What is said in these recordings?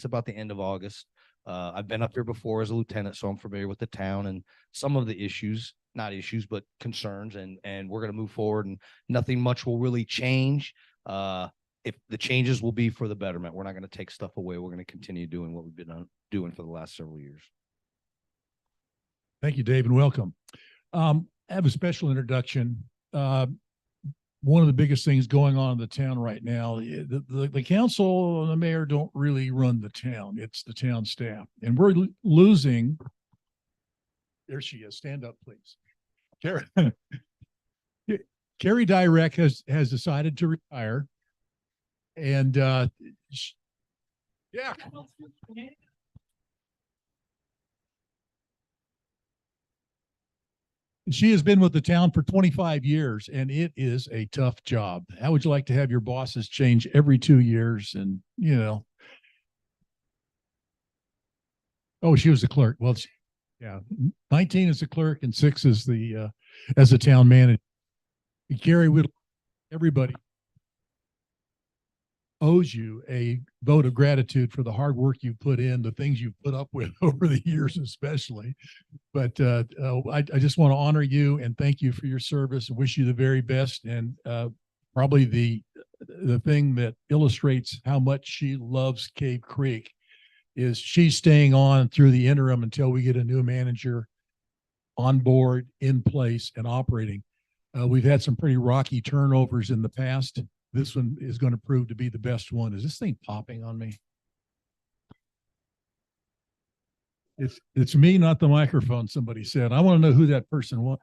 since about the end of August. I've been up here before as a lieutenant, so I'm familiar with the town and some of the issues, not issues, but concerns. And we're going to move forward, and nothing much will really change. If the changes will be for the betterment, we're not going to take stuff away. We're going to continue doing what we've been doing for the last several years. Thank you, Dave, and welcome. I have a special introduction. One of the biggest things going on in the town right now, the council and the mayor don't really run the town. It's the town staff. And we're losing. There she is. Stand up, please. Carrie Dyrek has decided to retire. And yeah. She has been with the town for 25 years, and it is a tough job. How would you like to have your bosses change every 2 years? And, you know, oh, she was the clerk. Well, yeah, 19 is the clerk and 6 is the as a town manager. Gary, everybody owes you a vote of gratitude for the hard work you put in, the things you've put up with over the years, especially. But I just want to honor you and thank you for your service and wish you the very best. And probably the thing that illustrates how much she loves Cave Creek is she's staying on through the interim until we get a new manager on board, in place, and operating. We've had some pretty rocky turnovers in the past. This one is going to prove to be the best one. Is this thing popping on me? It's me, not the microphone, somebody said. I want to know who that person was.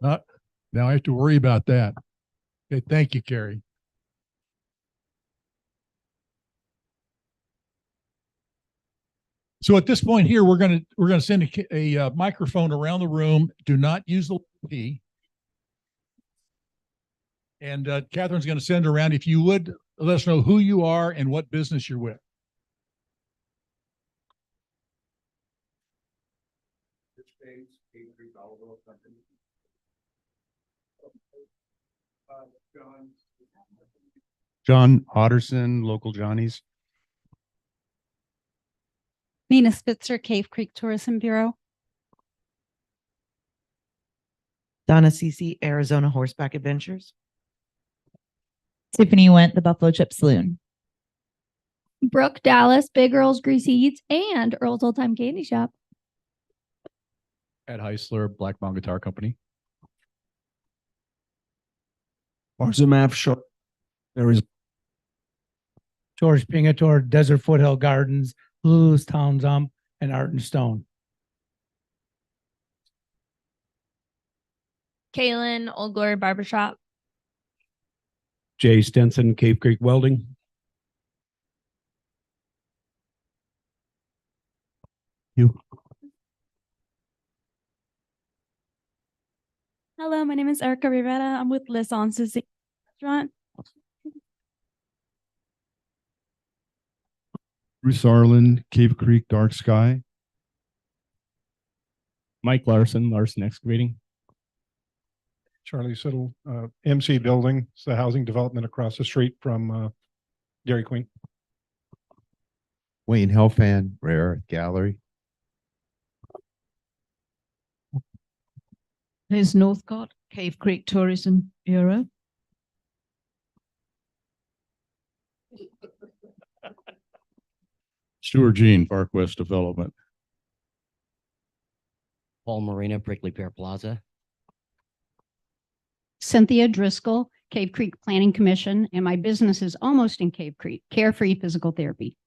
Now I have to worry about that. Okay, thank you, Carrie. So at this point here, we're gonna send a microphone around the room. Do not use the P. And Catherine's going to send around. If you would, let us know who you are and what business you're with. John Otterson, local Johnnies. Nina Spitzer, Cave Creek Tourism Bureau. Donna Cece, Arizona Horseback Adventures. Tiffany Went, the Buffalo Chip Saloon. Brooke Dallas, Big Earl's Greasy Eats, and Earl's Old Time Candy Shop. Ed Heisler, Black Mountain Guitar Company. Marzamav Short. There is George Pingator, Desert Foothill Gardens, Lulu's Town Zump, and Art and Stone. Kaylin, Old Glory Barbershop. Jay Stenson, Cave Creek Welding. You. Hello, my name is Erica Rivera. I'm with Les Onces Restaurant. Bruce Arlen, Cave Creek Dark Sky. Mike Larson, Larson Excavating. Charlie Siddle, MC Building. It's the housing development across the street from Dairy Queen. Wayne Helfand, Rare Gallery. Liz Northcott, Cave Creek Tourism Bureau. Stuart Jean, Park West Development. Paul Marina, Prickly Pear Plaza. Cynthia Driscoll, Cave Creek Planning Commission, and my business is almost in Cave Creek, Carefree Physical Therapy.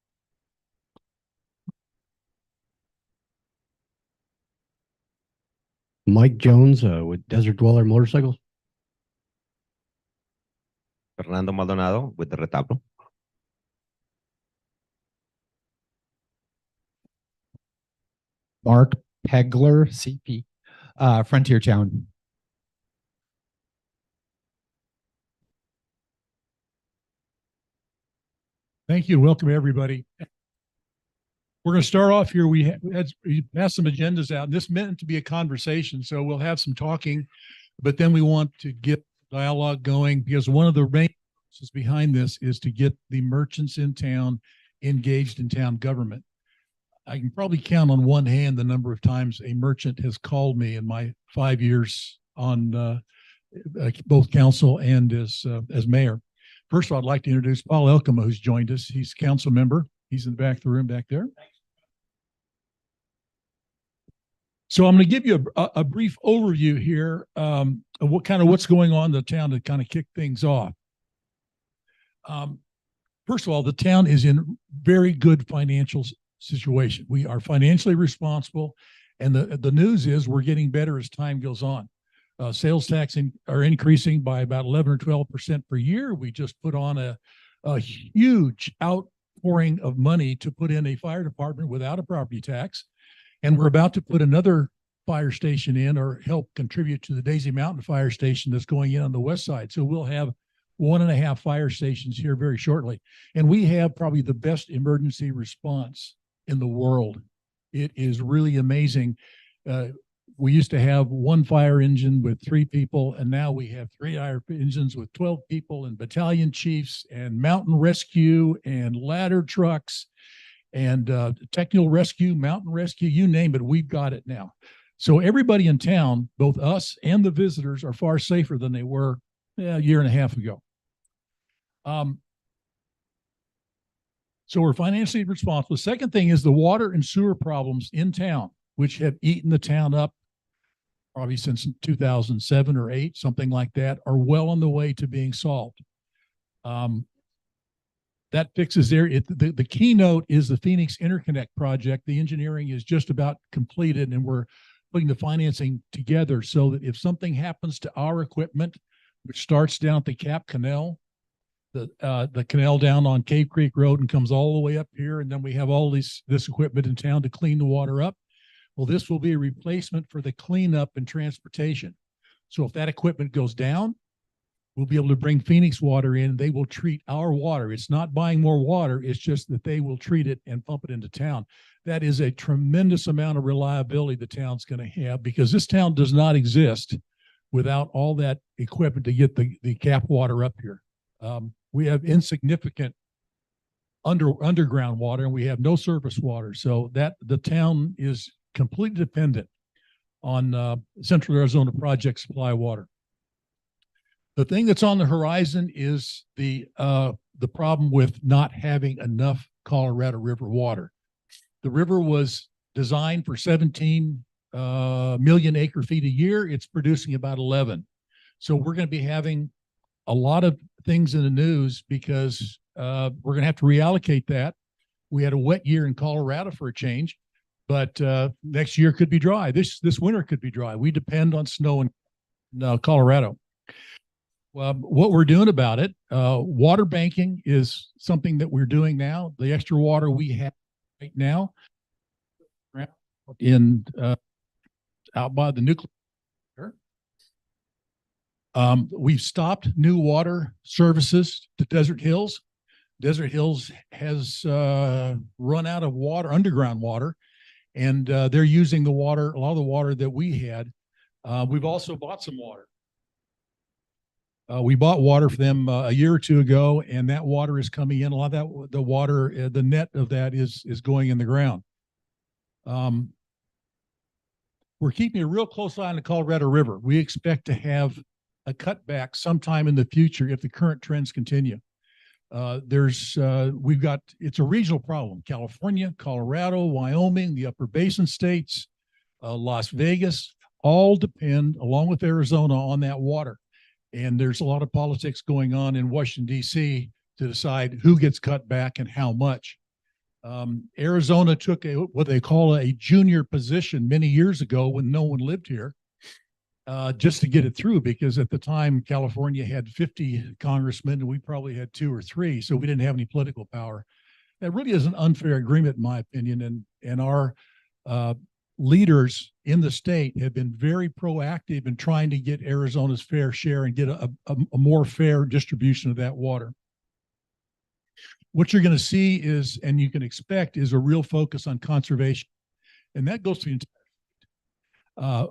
Mike Jones with Desert Dweller Motorcycles. Fernando Maldonado with the Retablo. Mark Pegler, CP, Frontier Town. Thank you and welcome everybody. We're going to start off here. We passed some agendas out. This meant to be a conversation, so we'll have some talking, but then we want to get dialogue going because one of the main is behind this is to get the merchants in town engaged in town government. I can probably count on one hand the number of times a merchant has called me in my 5 years on both council and as mayor. First of all, I'd like to introduce Paul Elkema, who's joined us. He's a council member. He's in the back of the room back there. So I'm going to give you a brief overview here of what's going on in the town to kind of kick things off. First of all, the town is in very good financial situation. We are financially responsible, and the news is we're getting better as time goes on. Sales tax are increasing by about 11 or 12% per year. We just put on a huge outpouring of money to put in a fire department without a property tax. And we're about to put another fire station in or help contribute to the Daisy Mountain Fire Station that's going in on the west side. So we'll have 1.5 fire stations here very shortly. And we have probably the best emergency response in the world. It is really amazing. We used to have one fire engine with 3 people, and now we have 3 fire engines with 12 people and battalion chiefs and mountain rescue and ladder trucks and technical rescue, mountain rescue, you name it, we've got it now. So everybody in town, both us and the visitors, are far safer than they were a year and a half ago. So we're financially responsible. The second thing is the water and sewer problems in town, which have eaten the town up probably since 2007 or 8, something like that, are well on the way to being solved. That fixes there. The keynote is the Phoenix Interconnect project. The engineering is just about completed, and we're putting the financing together so that if something happens to our equipment, which starts down at the Cap Canal, the canal down on Cave Creek Road and comes all the way up here, and then we have all this equipment in town to clean the water up. Well, this will be a replacement for the cleanup and transportation. So if that equipment goes down, we'll be able to bring Phoenix water in. They will treat our water. It's not buying more water. It's just that they will treat it and pump it into town. That is a tremendous amount of reliability the town's going to have, because this town does not exist without all that equipment to get the cap water up here. We have insignificant underground water, and we have no surface water. So that the town is completely dependent on Central Arizona Project supply water. The thing that's on the horizon is the problem with not having enough Colorado River water. The river was designed for 17 million acre feet a year. It's producing about 11. So we're going to be having a lot of things in the news because we're going to have to reallocate that. We had a wet year in Colorado for a change, but next year could be dry. This winter could be dry. We depend on snow in Colorado. What we're doing about it, water banking is something that we're doing now. The extra water we have right now in out by the nuclear. We've stopped new water services to Desert Hills. Desert Hills has run out of water, underground water, and they're using the water, a lot of the water that we had. We've also bought some water. We bought water for them a year or two ago, and that water is coming in. A lot of that, the water, the net of that is going in the ground. We're keeping a real close eye on the Colorado River. We expect to have a cutback sometime in the future if the current trends continue. It's a regional problem. California, Colorado, Wyoming, the Upper Basin states, Las Vegas, all depend, along with Arizona, on that water. And there's a lot of politics going on in Washington, D.C. to decide who gets cut back and how much. Arizona took what they call a junior position many years ago when no one lived here, just to get it through, because at the time California had 50 congressmen and we probably had 2 or 3, so we didn't have any political power. That really is an unfair agreement, in my opinion, and our leaders in the state have been very proactive in trying to get Arizona's fair share and get a more fair distribution of that water. What you're going to see is, and you can expect, is a real focus on conservation. And that goes to the entire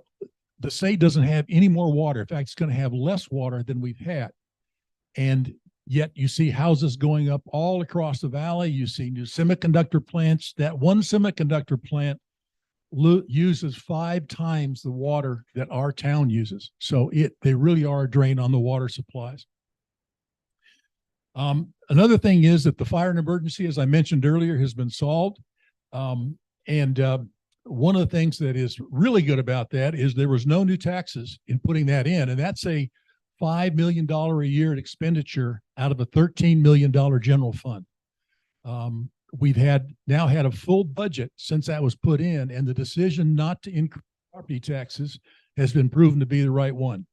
the state doesn't have any more water. In fact, it's going to have less water than we've had. And Yet you see houses going up all across the valley. You see new semiconductor plants. That one semiconductor plant uses 5 times the water that our town uses. So they really are a drain on the water supplies. Another thing is that the fire and emergency, as I mentioned earlier, has been solved. One of the things that is really good about that is there was no new taxes in putting that in. And that's a $5 million a year expenditure out of a $13 million general fund. We've now had a full budget since that was put in, and the decision not to increase property taxes has been proven to be the right one.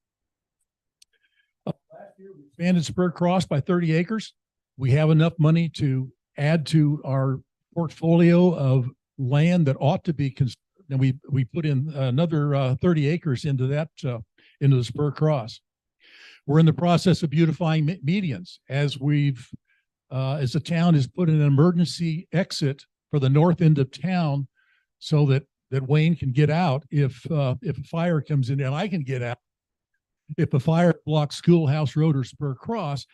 Last year, we expanded Spur Cross by 30 acres. We have enough money to add to our portfolio of land that ought to be conserved, and we put in another 30 acres into that into the Spur Cross. We're in the process of beautifying medians as as the town has put in an emergency exit for the north end of town so that Wayne can get out if a fire comes in, and I can get out. If a fire blocks Schoolhouse Road or Spur Cross,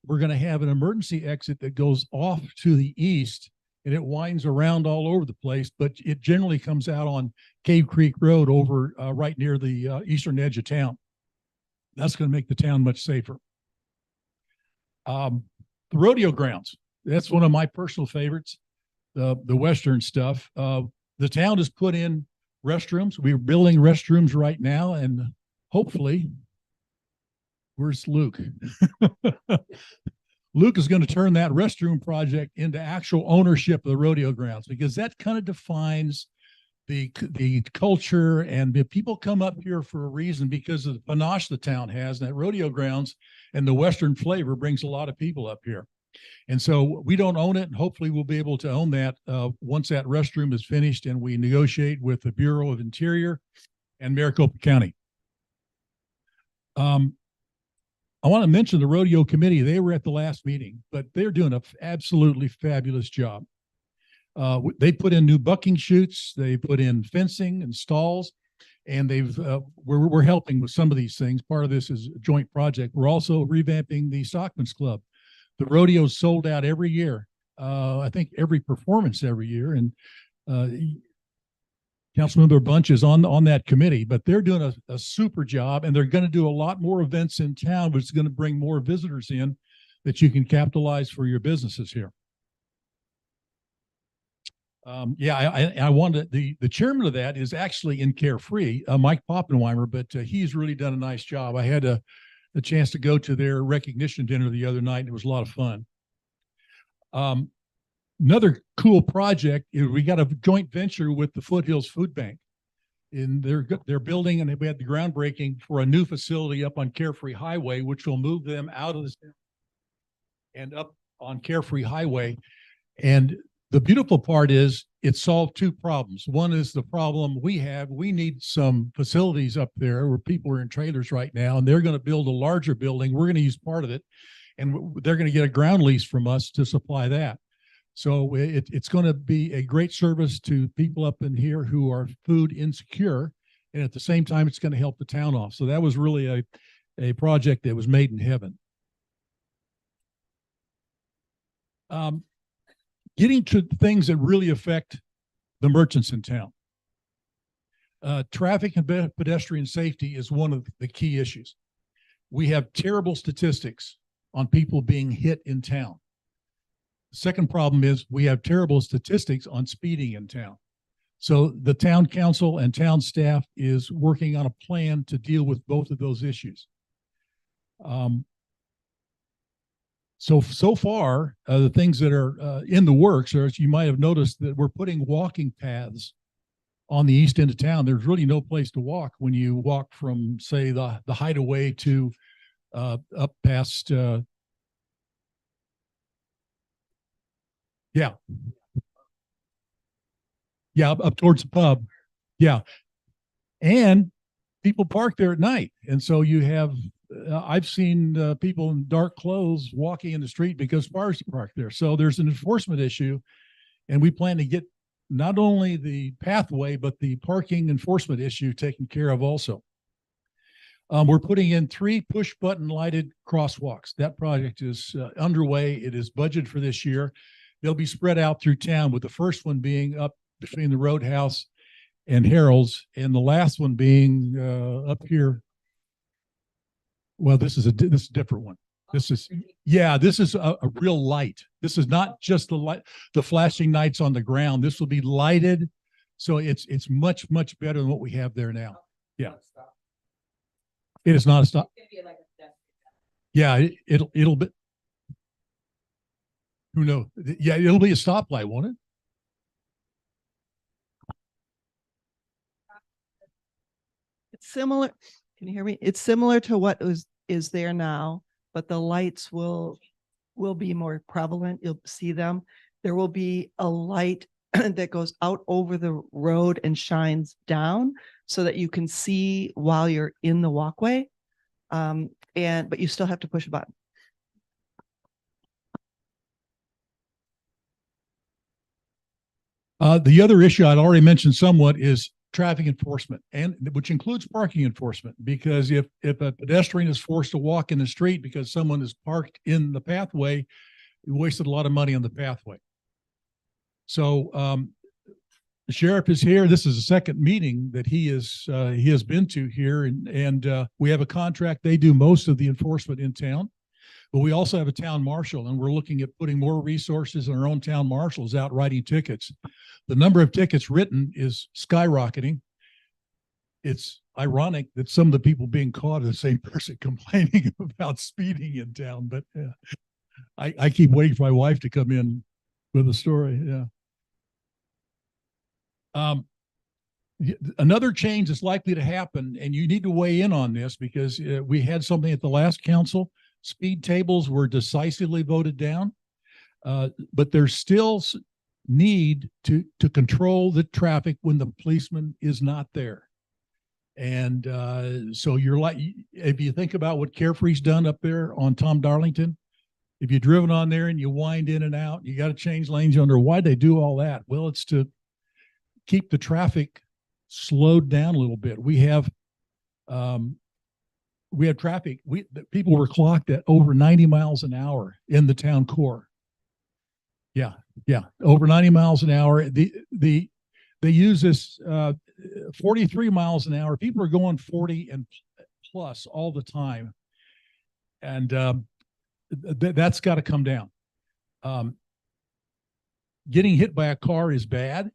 we're going to have an emergency exit that goes off to the east, and it winds around all over the place, but it generally comes out on Cave Creek Road over right near the eastern edge of town. That's going to make the town much safer. The rodeo grounds, that's one of my personal favorites, the Western stuff. The town has put in restrooms. We're building restrooms right now, and hopefully, where's Luke? Luke is going to turn that restroom project into actual ownership of the rodeo grounds, because that kind of defines the culture, and the people come up here for a reason because of the panache the town has. And that rodeo grounds and the Western flavor brings a lot of people up here. And so we don't own it, and hopefully we'll be able to own that once that restroom is finished and we negotiate with the Bureau of Interior and Maricopa County. I want to mention the rodeo committee. They were at the last meeting, but they're doing an absolutely fabulous job. They put in new bucking chutes, they put in fencing and stalls, and we're helping with some of these things. Part of this is a joint project. We're also revamping the Stockman's Club. The rodeo's sold out every year. I think every performance every year, and Councilmember Bunch is on that committee, but they're doing a super job, and they're going to do a lot more events in town, which is going to bring more visitors in that you can capitalize for your businesses here. I wanted the chairman of that is actually in Carefree, Mike Poppenweimer, but he's really done a nice job. I had the chance to go to their recognition dinner the other night, and it was a lot of fun. Another cool project is we got a joint venture with the Foothills Food Bank, and they're building, and we had the groundbreaking for a new facility up on Carefree Highway, which will move them out of the and up on Carefree Highway. And the beautiful part is it solved 2 problems. One is the problem we have. We need some facilities up there where people are in trailers right now, and they're going to build a larger building. We're going to use part of it, and they're going to get a ground lease from us to supply that. So it's going to be a great service to people up in here who are food insecure, and at the same time, it's going to help the town off. So that was really a project that was made in heaven. Getting to things that really affect the merchants in town. Traffic and pedestrian safety is one of the key issues. We have terrible statistics on people being hit in town. The second problem is we have terrible statistics on speeding in town. So the town council and town staff is working on a plan to deal with both of those issues. So far, the things that are in the works are, as you might have noticed, that we're putting walking paths on the east end of town. There's really no place to walk when you walk from, say, the Hideaway to up past, up towards the pub. Yeah. And people park there at night. And so you have, I've seen people in dark clothes walking in the street because cars park there. So there's an enforcement issue, and we plan to get not only the pathway, but the parking enforcement issue taken care of also. We're putting in 3 push button lighted crosswalks. That project is underway. It is budgeted for this year. They'll be spread out through town, with the first one being up between the Roadhouse and Harold's, and the last one being up here. Well, this is a different one. This is a real light. This is not just the flashing lights on the ground. This will be lighted, so it's much better than what we have there now. Yeah, it is not a stop. Yeah, it'll be. Who knows? Yeah, it'll be a stoplight, won't it? It's similar. Can you hear me? It's similar to what is there now, but the lights will be more prevalent. You'll see them. There will be a light that goes out over the road and shines down so that you can see while you're in the walkway. But you still have to push a button. The other issue I'd already mentioned somewhat is traffic enforcement, and which includes parking enforcement, because if a pedestrian is forced to walk in the street because someone is parked in the pathway, we wasted a lot of money on the pathway. So the sheriff is here. This is the second meeting that he has been to here, and we have a contract. They do most of the enforcement in town, but we also have a town marshal, and we're looking at putting more resources in our own town marshals out writing tickets. The number of tickets written is skyrocketing. It's ironic that some of the people being caught are the same person complaining about speeding in town, but I keep waiting for my wife to come in with a story. Yeah. Another change that's likely to happen, and you need to weigh in on this because we had something at the last council. Speed tables were decisively voted down, but there's still need to control the traffic when the policeman is not there. And so you're like, if you think about what Carefree's done up there on Tom Darlington, if you're driven on there and you wind in and out, you got to change lanes. You wonder why they do all that. Well, it's to keep the traffic slowed down a little bit. We have traffic. People were clocked at over 90 miles an hour in the town core. Yeah, over 90 miles an hour. They use this 43 miles an hour. People are going 40 and plus all the time, and that's got to come down. Getting hit by a car is bad.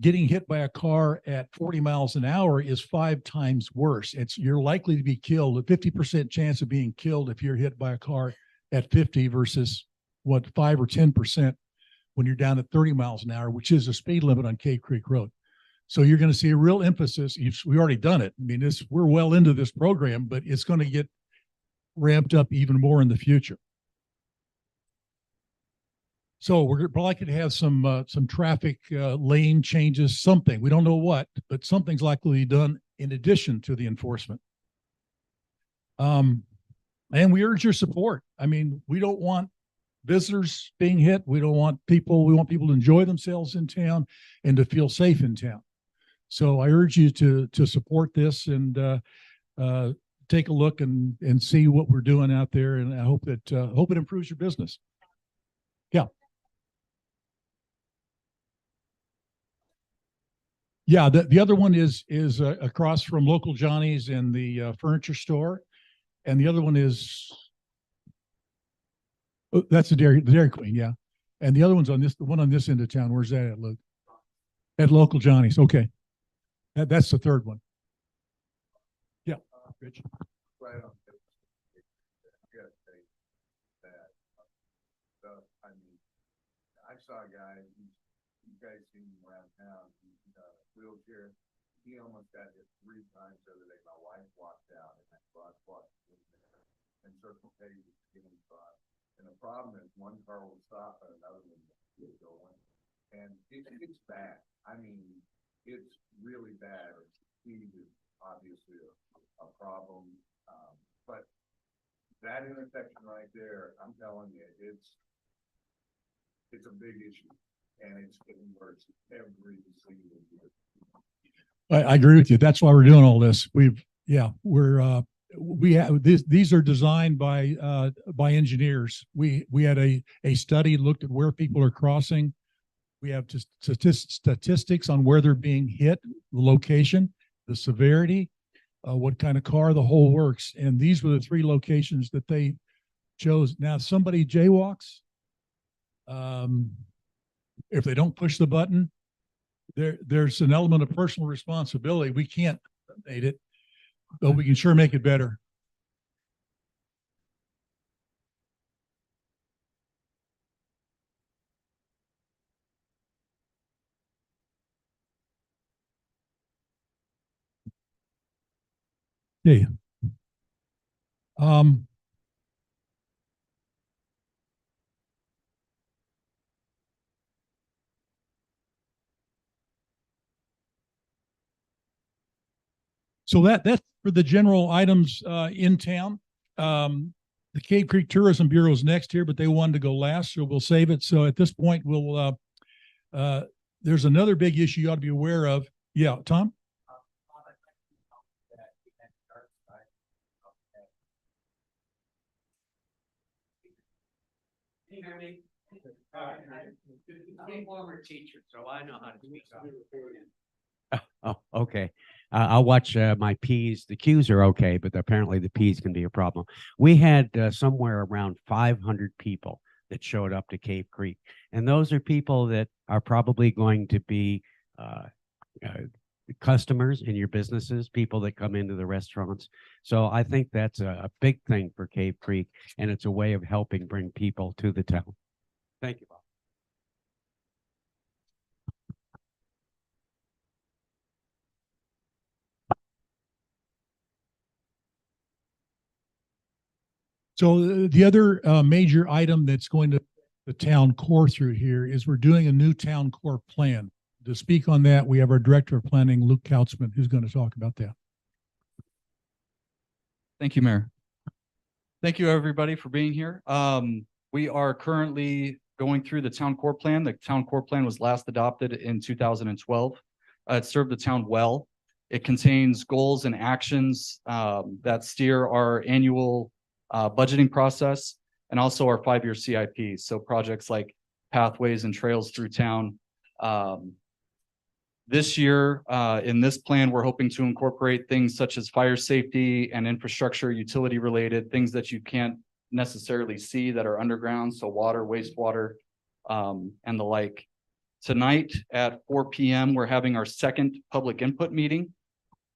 Getting hit by a car at 40 miles an hour is 5 times worse. You're likely to be killed. A 50% chance of being killed if you're hit by a car at 50 versus 5 or 10% when you're down at 30 miles an hour, which is the speed limit on Cave Creek Road. So you're going to see a real emphasis. We've already done it. I mean, we're well into this program, but it's going to get ramped up even more in the future. So we're likely to have some traffic lane changes, something. We don't know what, but something's likely to be done in addition to the enforcement. And we urge your support. I mean, we don't want visitors being hit. We want people to enjoy themselves in town and to feel safe in town. So I urge you to support this and take a look and see what we're doing out there. And I hope it improves your business. Yeah. Yeah, the other one is across from Local Johnny's and the furniture store, and the other one is that's the Dairy Queen, yeah, and the other one's the one on this end of town. Where's that at, Luke? At Local Johnny's. Okay, that's the third one. Yeah, Rich. Right on. I mean, I saw a guy. You guys seen him around town. Wheelchair. He almost got hit 3 times the other day. My wife walked out and that crosswalk and Circle K was getting crossed. And the problem is one car will stop and another one will go in. And it's bad. I mean, it's really bad. Speed is obviously a problem. But that intersection right there, I'm telling you, it's a big issue. And it's getting worse every single year. I agree with you. That's why we're doing all this. Yeah, we have these are designed by engineers. We had a study looked at where people are crossing. We have just statistics on where they're being hit, the location, the severity, what kind of car, the whole works. And these were the 3 locations that they chose. Now, if somebody jaywalks, if they don't push the button, there's an element of personal responsibility. We can't eliminate it, but we can sure make it better. Yeah. So that's for the general items in town. The Cave Creek Tourism Bureau is next here, but they wanted to go last, so we'll save it. So at this point, there's another big issue you ought to be aware of. Yeah, Tom? I'm a former teacher, so I know how to speak. Oh, okay. I'll watch my P's. The Q's are okay, but apparently the P's can be a problem. We had somewhere around 500 people that showed up to Cave Creek. And those are people that are probably going to be customers in your businesses, people that come into the restaurants. So I think that's a big thing for Cave Creek, and it's a way of helping bring people to the town. Thank you, Bob. So the other major item that's going to the town core through here is we're doing a new town core plan. To speak on that, we have our Director of Planning, Luke Kautzman, who's going to talk about that. Thank you, Mayor. Thank you, everybody, for being here. We are currently going through the town core plan. The town core plan was last adopted in 2012. It served the town well. It contains goals and actions that steer our annual budgeting process and also our 5-year CIP. So projects like pathways and trails through town. This year, in this plan, we're hoping to incorporate things such as fire safety and infrastructure, utility related, things that you can't necessarily see that are underground. So water, wastewater, and the like. Tonight at 4 p.m., we're having our second public input meeting,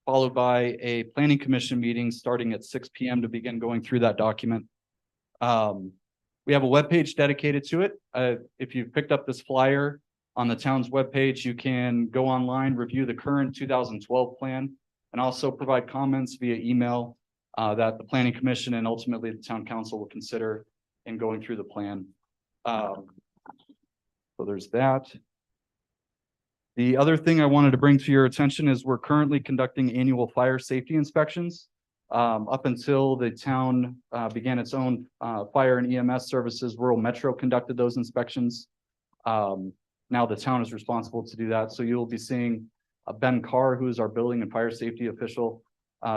followed by a planning commission meeting starting at 6 p.m. to begin going through that document. We have a webpage dedicated to it. If you picked up this flyer on the town's webpage, you can go online, review the current 2012 plan, and also provide comments via email that the planning commission and ultimately the town council will consider in going through the plan. So there's that. The other thing I wanted to bring to your attention is we're currently conducting annual fire safety inspections. Up until the town began its own fire and EMS services, Rural Metro conducted those inspections. Now the town is responsible to do that. So you'll be seeing Ben Carr, who is our building and fire safety official,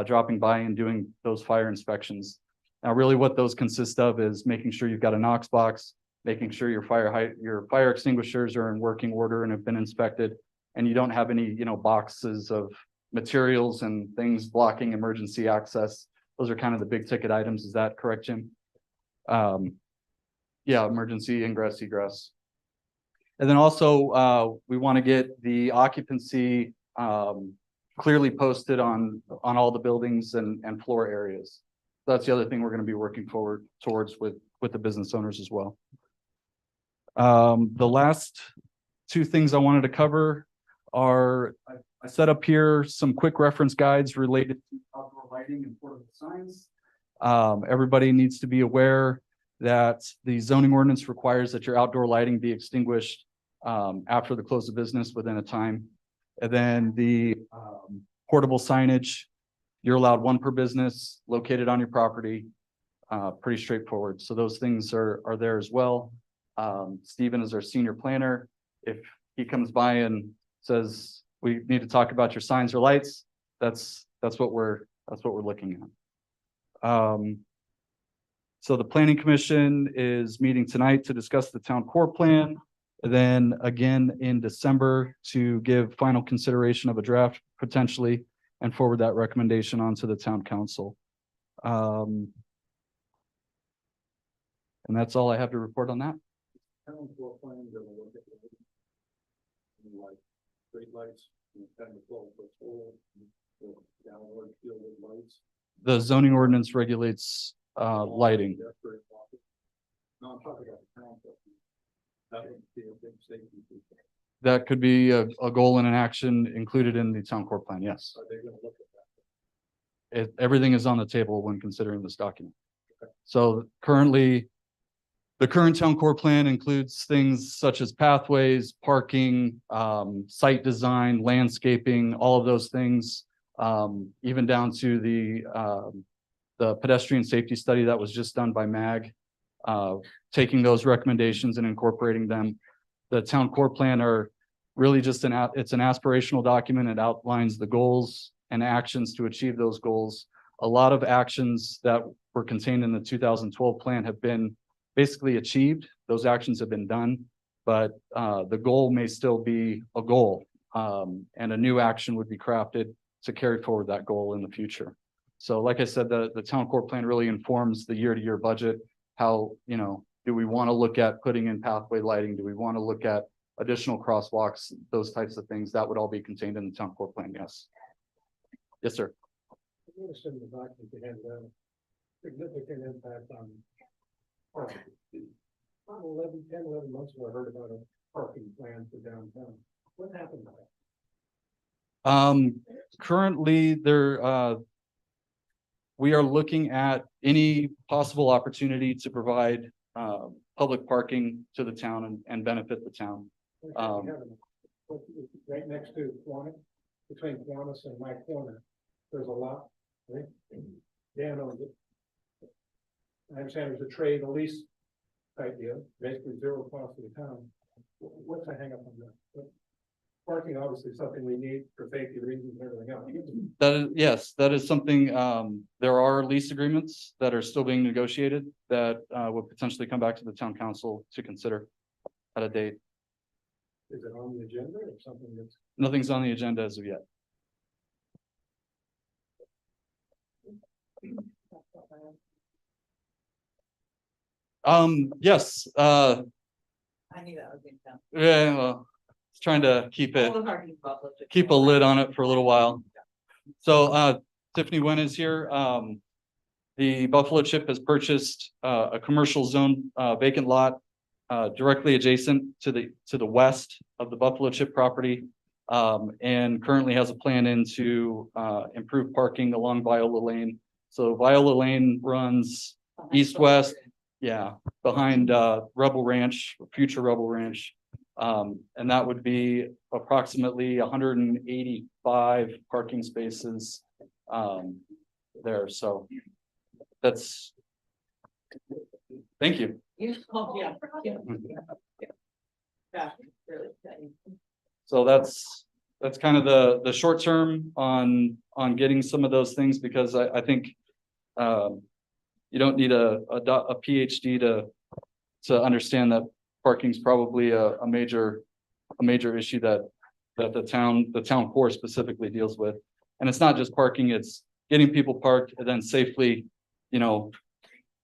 dropping by and doing those fire inspections. Now, really what those consist of is making sure you've got a Knox box, making sure your fire extinguishers are in working order and have been inspected, and you don't have any, boxes of materials and things blocking emergency access. Those are kind of the big ticket items. Is that correct, Jim? Yeah, emergency ingress, egress. And then also, we want to get the occupancy clearly posted on all the buildings and floor areas. That's the other thing we're going to be working forward towards with the business owners as well. The last two things I wanted to cover are I set up here some quick reference guides related to outdoor lighting and portable signs. Everybody needs to be aware that the zoning ordinance requires that your outdoor lighting be extinguished after the close of business within a time. And then the portable signage, you're allowed one per business located on your property. Pretty straightforward. So those things are there as well. Stephen is our senior planner. If he comes by and says, we need to talk about your signs or lights, that's what we're That's what we're looking at. So the planning commission is meeting tonight to discuss the town core plan. Then again in December to give final consideration of a draft potentially and forward that recommendation on to the town council. And that's all I have to report on that. Like street lights, 10 to 12 foot pole, downward field of lights. The zoning ordinance regulates lighting. No, I'm talking about the town. That would be a big safety feature. That could be a goal and an action included in the town core plan, yes. Are they gonna look at that? Everything is on the table when considering this document. So currently, the current town core plan includes things such as pathways, parking, site design, landscaping, all of those things. Even down to the pedestrian safety study that was just done by MAG. Taking those recommendations and incorporating them. The town core plan are really just it's an aspirational document. It outlines the goals and actions to achieve those goals. A lot of actions that were contained in the 2012 plan have been basically achieved. Those actions have been done, but the goal may still be a goal. And a new action would be crafted to carry forward that goal in the future. So like I said, the town core plan really informs the year-to-year budget. How, do we want to look at putting in pathway lighting? Do we want to look at additional crosswalks, those types of things? That would all be contained in the town core plan, yes. Yes, sir. I noticed in the document you had a significant impact on parking. About 10, 11 months ago, I heard about a parking plan for downtown. What happened to that? Currently we are looking at any possible opportunity to provide public parking to the town and benefit the town. Right next to Kiwanis, between Kiwanis and my corner, there's a lot, right? Dan owns it. I understand there's a trade, a lease type deal, basically zero cost to the town. What's the hang up on that? Parking obviously is something we need for safety reasons and everything else. Yes, that is something, there are lease agreements that are still being negotiated that would potentially come back to the town council to consider at a date. Is it on the agenda or something that's? Nothing's on the agenda as of yet. Yes, I knew that was going to come. yeah, well, it's trying to keep a lid on it for a little while. So, Tiffany Wen is here. The Buffalo Chip has purchased, a commercial zone, vacant lot, directly adjacent to the west of the Buffalo Chip property. And currently has a plan to improve parking along Viola Lane. So Viola Lane runs east-west, yeah, behind Rebel Ranch, future Rebel Ranch. And that would be approximately 185 parking spaces there. So that's, thank you. So that's kind of the short term on getting some of those things, because I think you don't need a PhD to understand that parking is probably a major issue that the town core specifically deals with. And it's not just parking, it's getting people parked and then safely,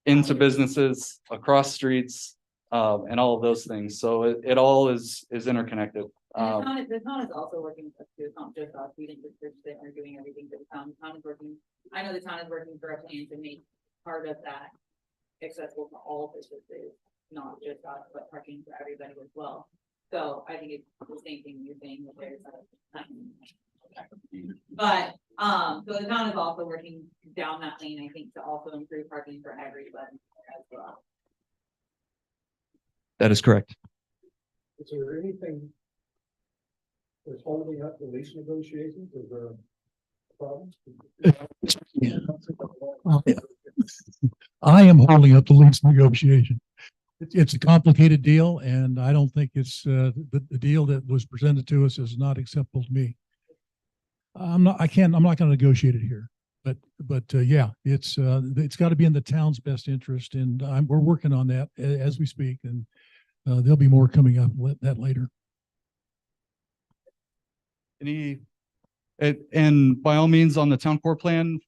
into businesses, across streets, and all of those things. So it all is interconnected. The town is also working with us too. It's not just us. We didn't just search it. We're doing everything for the town. The town is working. I know the town is working for a plan to make part of that accessible to all businesses, not just us, but parking for everybody as well. So I think it's the same thing you're saying that there's but so the town is also working down that lane, I think, to also improve parking for everybody as well. That is correct. Is there anything that's holding up the lease negotiations? Is there a problem? I am holding up the lease negotiation. It's a complicated deal, and I don't think it's the deal that was presented to us is not acceptable to me. I'm not going to negotiate it here. But yeah, it's got to be in the town's best interest, and we're working on that as we speak, and there'll be more coming up that later. And by all means, on the town core plan,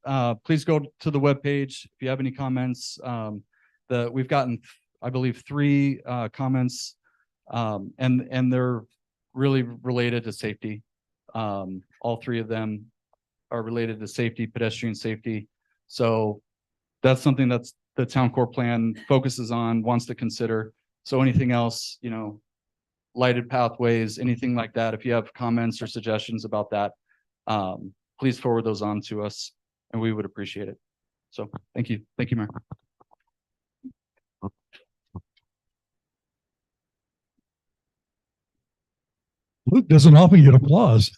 please go to the webpage if you have any comments. We've gotten, I believe, 3 comments, and they're really related to safety. All 3 of them are related to safety, pedestrian safety. So that's something that's the town core plan focuses on, wants to consider. So anything else, lighted pathways, anything like that, if you have comments or suggestions about that, please forward those on to us and we would appreciate it. So thank you. Thank you, Mayor. Luke doesn't often get applause.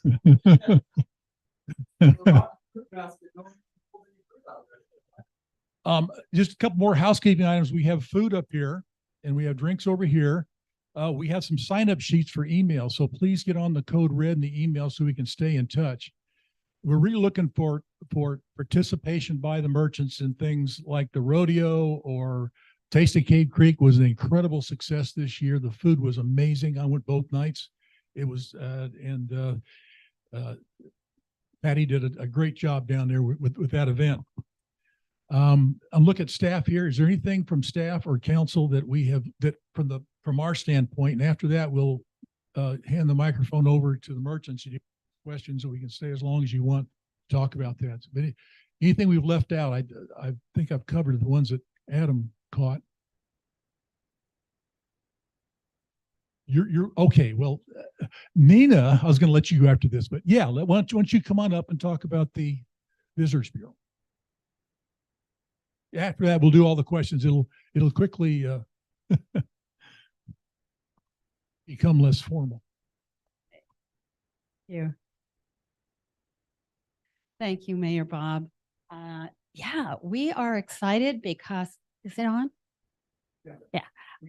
Just a couple more housekeeping items. We have food up here and we have drinks over here. We have some sign-up sheets for email, so please get on the code red in the email so we can stay in touch. We're really looking for participation by the merchants in things like the rodeo or Taste of Cave Creek was an incredible success this year. The food was amazing. I went both nights. It was, Patty did a great job down there with that event. I'm looking at staff here. Is there anything from staff or council that we have that from our standpoint? And after that, we'll hand the microphone over to the merchants. You questions, so we can stay as long as you want to talk about that. But anything we've left out, I think I've covered the ones that Adam caught. You're okay. Well, Nina, I was going to let you go after this, but yeah, why don't you come on up and talk about the Visitors Bureau? After that, we'll do all the questions. It'll quickly become less formal. Thank you, Mayor Bob. Yeah, we are excited because, is it on? Yeah.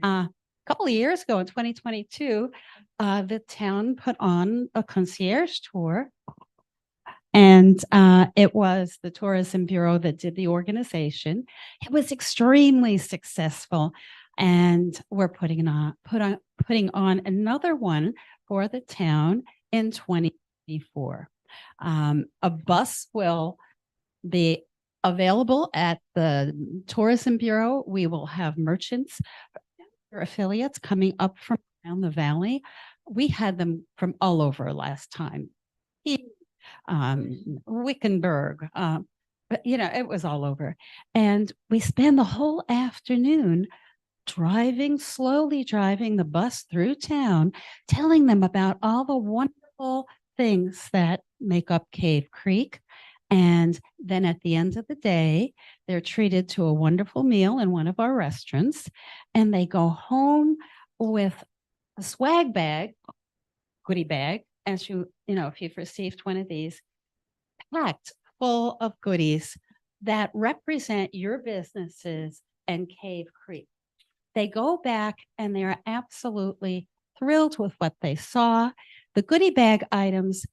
A couple of years ago in 2022, the town put on a concierge tour, and it was the Tourism Bureau that did the organization. It was extremely successful, and we're putting on another one for the town in 2024. A bus will be available at the Tourism Bureau. We will have merchants or affiliates coming up from around the valley. We had them from all over last time. Wickenburg, but it was all over. And we spend the whole afternoon slowly driving the bus through town, telling them about all the wonderful things that make up Cave Creek. And then at the end of the day, they're treated to a wonderful meal in one of our restaurants, and they go home with a swag bag, goodie bag, as if you've received one of these, packed full of goodies that represent your businesses and Cave Creek. They go back and they're absolutely thrilled with what they saw. The goodie bag items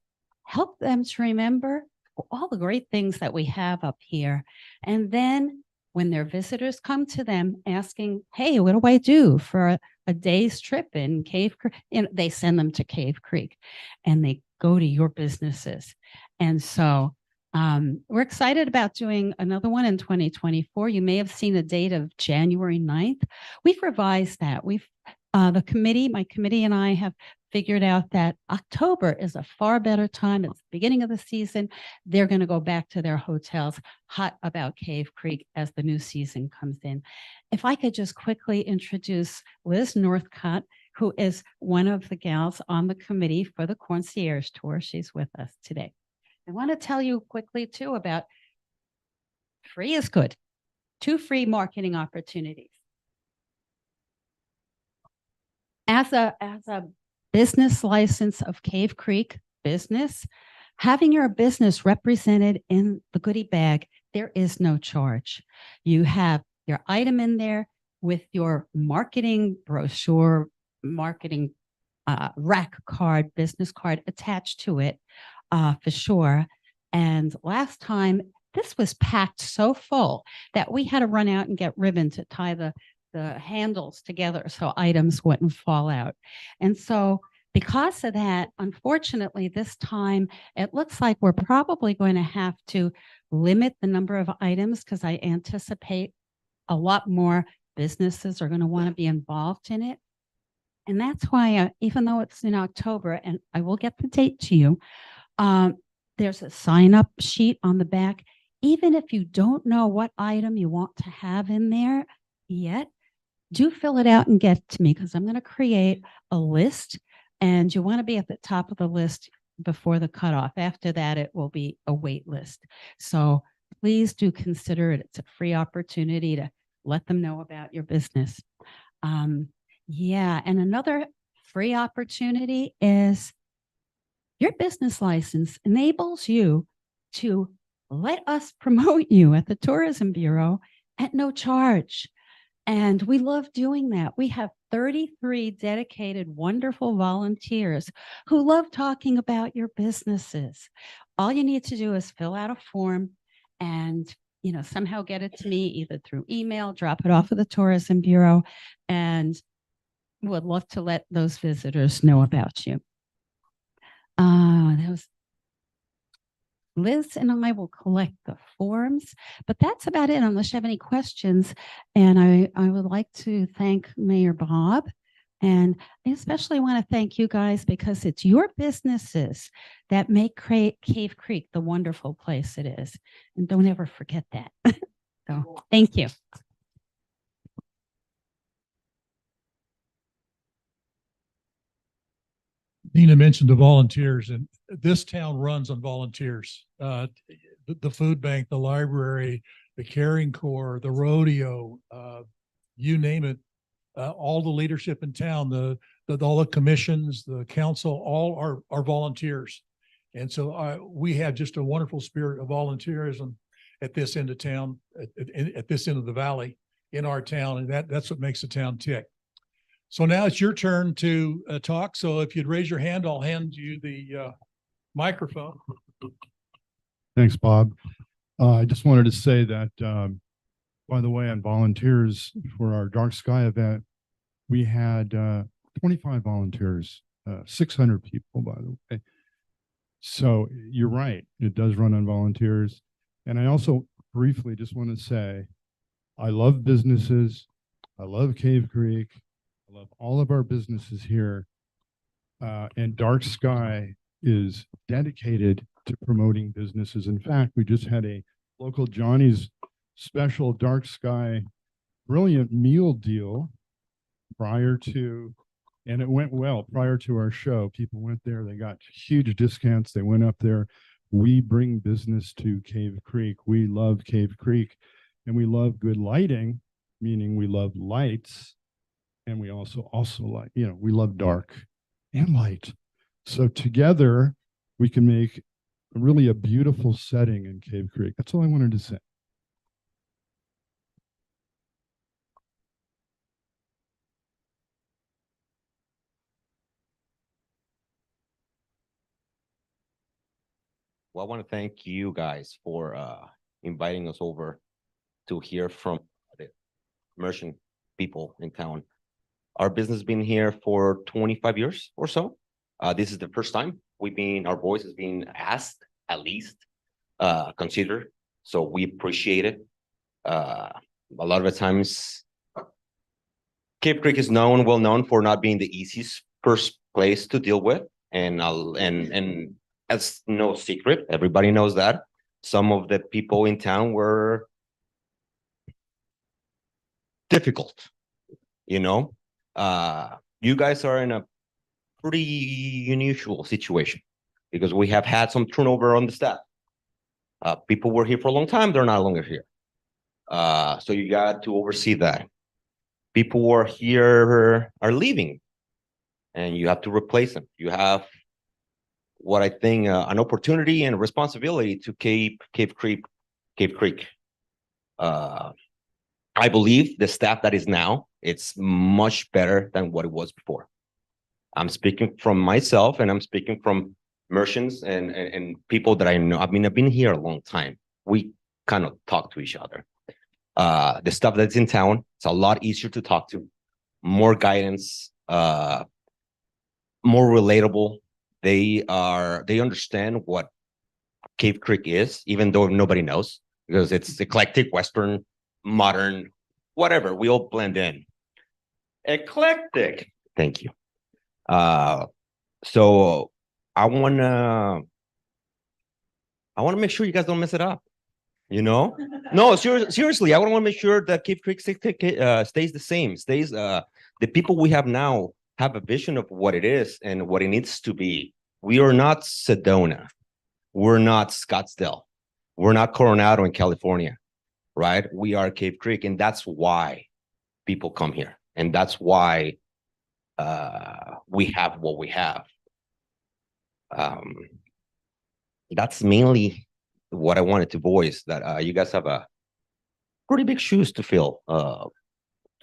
help them to remember all the great things that we have up here. And then when their visitors come to them asking, hey, what do I do for a day's trip in Cave Creek? They send them to Cave Creek and they go to your businesses. And so we're excited about doing another one in 2024. You may have seen the date of January 9th. We've revised that. My committee and I have figured out that October is a far better time. It's the beginning of the season. They're going to go back to their hotels hot about Cave Creek as the new season comes in. If I could just quickly introduce Liz Northcott, who is one of the gals on the committee for the concierge tour. She's with us today. I want to tell you quickly too about free is good. 2 free marketing opportunities. As a business license of Cave Creek business, having your business represented in the goodie bag, there is no charge. You have your item in there with your marketing brochure, marketing rack card, business card attached to it for sure. And last time this was packed so full that we had to run out and get ribbon to tie the handles together so items wouldn't fall out. And so because of that, unfortunately, this time it looks like we're probably going to have to limit the number of items because I anticipate a lot more businesses are going to want to be involved in it. And that's why, even though it's in October, and I will get the date to you, there's a sign up sheet on the back. Even if you don't know what item you want to have in there yet, do fill it out and get it to me because I'm going to create a list and you want to be at the top of the list before the cutoff. After that, it will be a wait list. So please do consider it. It's a free opportunity to let them know about your business. Yeah, and another free opportunity is your business license enables you to let us promote you at the Tourism Bureau at no charge. And we love doing that. We have 33 dedicated, wonderful volunteers who love talking about your businesses. All you need to do is fill out a form and somehow get it to me either through email, drop it off at the Tourism Bureau, and would love to let those visitors know about you. Liz and I will collect the forms, but that's about it unless you have any questions. And I would like to thank Mayor Bob. And I especially want to thank you guys because it's your businesses that make Cave Creek the wonderful place it is. And don't ever forget that. So thank you. Dina mentioned the volunteers, and this town runs on volunteers. The food bank, the library, the Caring Corps, the rodeo, you name it. All the leadership in town, all the commissions, the council, all are volunteers. And so we have just a wonderful spirit of volunteerism at this end of town, at this end of the valley in our town. And that's what makes the town tick. So now it's your turn to talk. So if you'd raise your hand, I'll hand you the microphone. Thanks, Bob. I just wanted to say that, by the way, on volunteers for our Dark Sky event, we had 25 volunteers, 600 people, by the way. So you're right. It does run on volunteers. And I also briefly just want to say, I love businesses. I love Cave Creek. I love all of our businesses here. And Dark Sky is dedicated to promoting businesses. In fact, we just had a local Johnny's special Dark Sky brilliant meal deal prior to, and it went well prior to our show. People went there, they got huge discounts. They went up there. We bring business to Cave Creek. We love Cave Creek and we love good lighting, meaning we love lights. And we also like, we love dark and light. So together we can make really a beautiful setting in Cave Creek. That's all I wanted to say. Well, I want to thank you guys for inviting us over to hear from the merchant people in town. Our business has been here for 25 years or so. This is the first time our voice is being asked, at least considered. So we appreciate it. A lot of the times, Cave Creek is well known for not being the easiest first place to deal with, and that's no secret. Everybody knows that. Some of the people in town were difficult, you guys are in a pretty unusual situation because we have had some turnover on the staff. People were here for a long time. They're no longer here. So you got to oversee that. People who are here are leaving and you have to replace them. You have what I think an opportunity and responsibility to Cave Creek. I believe the staff that is now, it's much better than what it was before. I'm speaking from myself and I'm speaking from merchants and people that I know. I've been here a long time. We kind of talk to each other. The stuff that's in town, it's a lot easier to talk to, more guidance, more relatable. They understand what Cave Creek is, even though nobody knows, because it's eclectic, Western, modern, whatever. We all blend in. Eclectic. Thank you. So I wanna make sure you guys don't mess it up. You know? No, seriously, I want to make sure that Cave Creek stays the same. The people we have now have a vision of what it is and what it needs to be. We are not Sedona. We're not Scottsdale. We're not Coronado in California, right? We are Cave Creek, and that's why people come here, and that's why we have what we have. That's mainly what I wanted to voice, that you guys have a pretty big shoes to fill.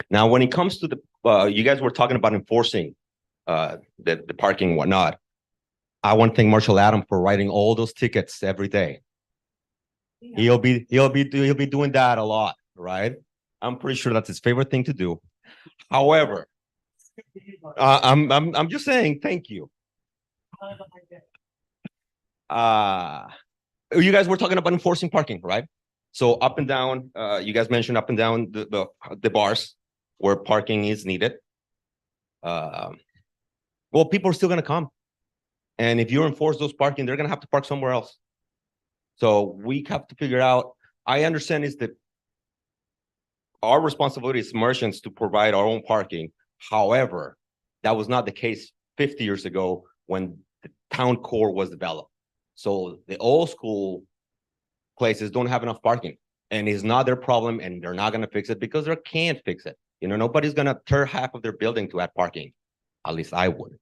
Now, when it comes to you guys were talking about enforcing the parking and whatnot. I want to thank Marshall Adam for writing all those tickets every day. Yeah. He'll be doing that a lot, right? I'm pretty sure that's his favorite thing to do. However, I'm just saying thank you. You guys were talking about enforcing parking, right? So up and down, you guys mentioned up and down the bars where parking is needed. Well, people are still going to come. And if you enforce those parking, they're going to have to park somewhere else. So we have to figure out, I understand is that our responsibility as merchants to provide our own parking. However, that was not the case 50 years ago when the town core was developed. So the old school places don't have enough parking, and it's not their problem, and they're not going to fix it because they can't fix it. You know, nobody's going to tear half of their building to add parking. At least I would.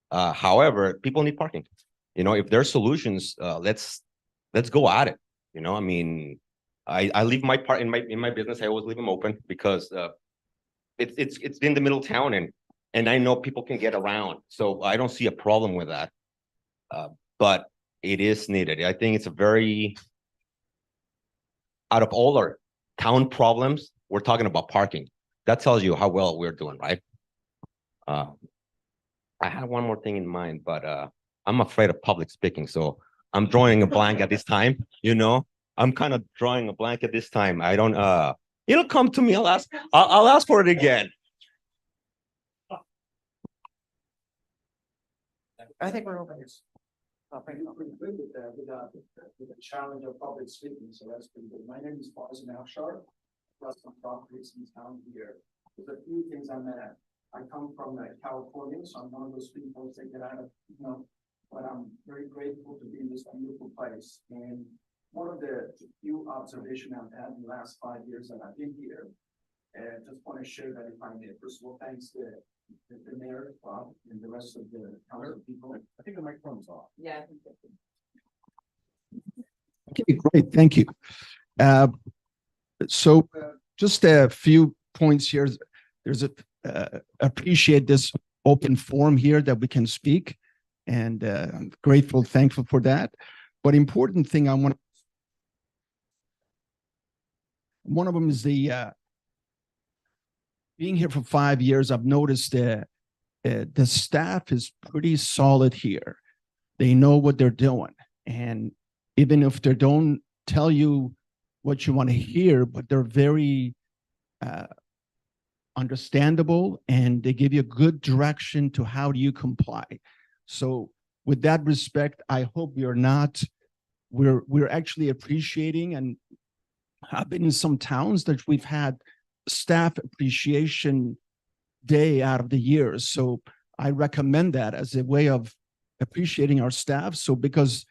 However, people need parking. You know, if there's solutions, let's go at it. You know, I mean, I leave my part in my business. I always leave them open because it's in the middle of town, and I know people can get around. So I don't see a problem with that. But it is needed. I think it's a very, out of all our town problems, we're talking about parking. That tells you how well we're doing, right? I had one more thing in mind, but I'm afraid of public speaking, so I'm drawing a blank at this time. You know, I'm kind of drawing a blank at this time. I don't. It'll come to me. I'll ask for it again. I think we're over this. With the challenge of public speaking, so that's pretty good. My name is Farzan Afshar. Plus some properties in town here. There's a few things I'm at. I come from California, so I'm one of those people that get out of, you know, but I'm very grateful to be in this beautiful place. And one of the few observations I've had in the last 5 years that I've been here, and just want to share that if I may. First of all, thanks to the mayor, Bob, and the rest of the council people. I think the microphone's off. Yeah. Okay, great, thank you. So just a few points here. There's appreciate this open forum here that we can speak, and I'm grateful, thankful for that. But important thing one of them is the being here for 5 years. I've noticed the staff is pretty solid here. They know what they're doing, and even if they don't tell you what you want to hear, but they're very understandable, and they give you a good direction to how do you comply. So with that respect, I hope we're actually appreciating, and I've been in some towns that we've had staff appreciation day out of the years. So I recommend that as a way of appreciating our staff. So because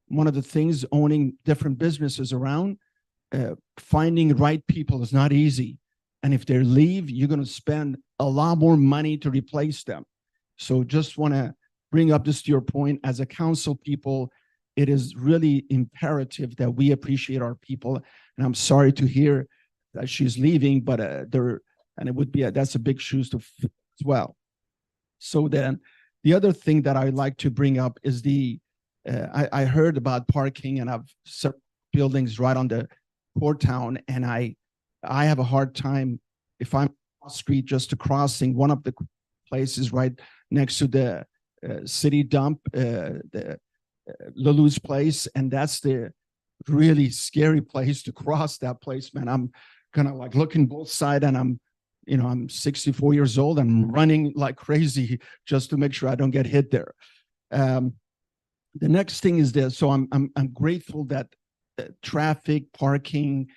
one of the things owning different businesses around, finding right people is not easy. And if they leave, you're going to spend a lot more money to replace them. So just want to bring up this to your point, as a council people, it is really imperative that we appreciate our people. And I'm sorry to hear that she's leaving, but and it would be, that's a big shoes to fill as well. So then the other thing that I like to bring up is I heard about parking, and I've buildings right on the Port Town, and I have a hard time if I'm on the street just to crossing one of the places right next to the city dump, the Lulu's place, and that's the really scary place to cross that place, man. I'm kind of like looking both sides, and I'm 64 years old. I'm running like crazy just to make sure I don't get hit there. The next thing is this. So I'm grateful that traffic, parking,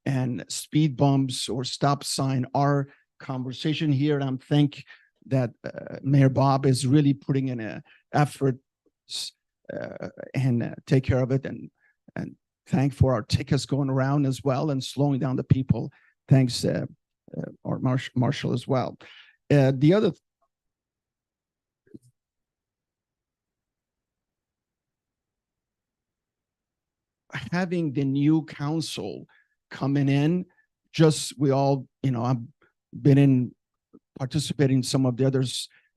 and speed bumps or stop sign are conversation here. And I'm thank that Mayor Bob is really putting in an effort and take care of it, and thank for our tickets going around as well and slowing down the people. Thanks, our Marshall as well. The other having the new council coming in, just we all, I've been participating in some of the other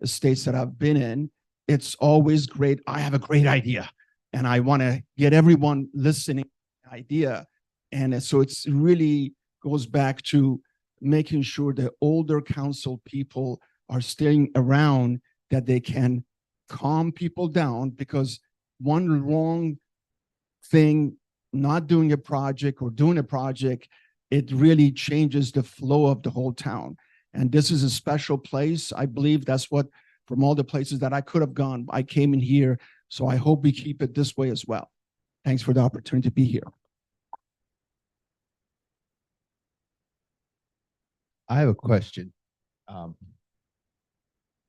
states that I've been in. It's always great. I have a great idea, and I want to get everyone listening to the idea. And so it's really goes back to making sure the older council people are staying around, that they can calm people down, because one wrong thing, not doing a project or doing a project, it really changes the flow of the whole town. And this is a special place. I believe that's what, from all the places that I could have gone, I came in here. So I hope we keep it this way as well. Thanks for the opportunity to be here. I have a question.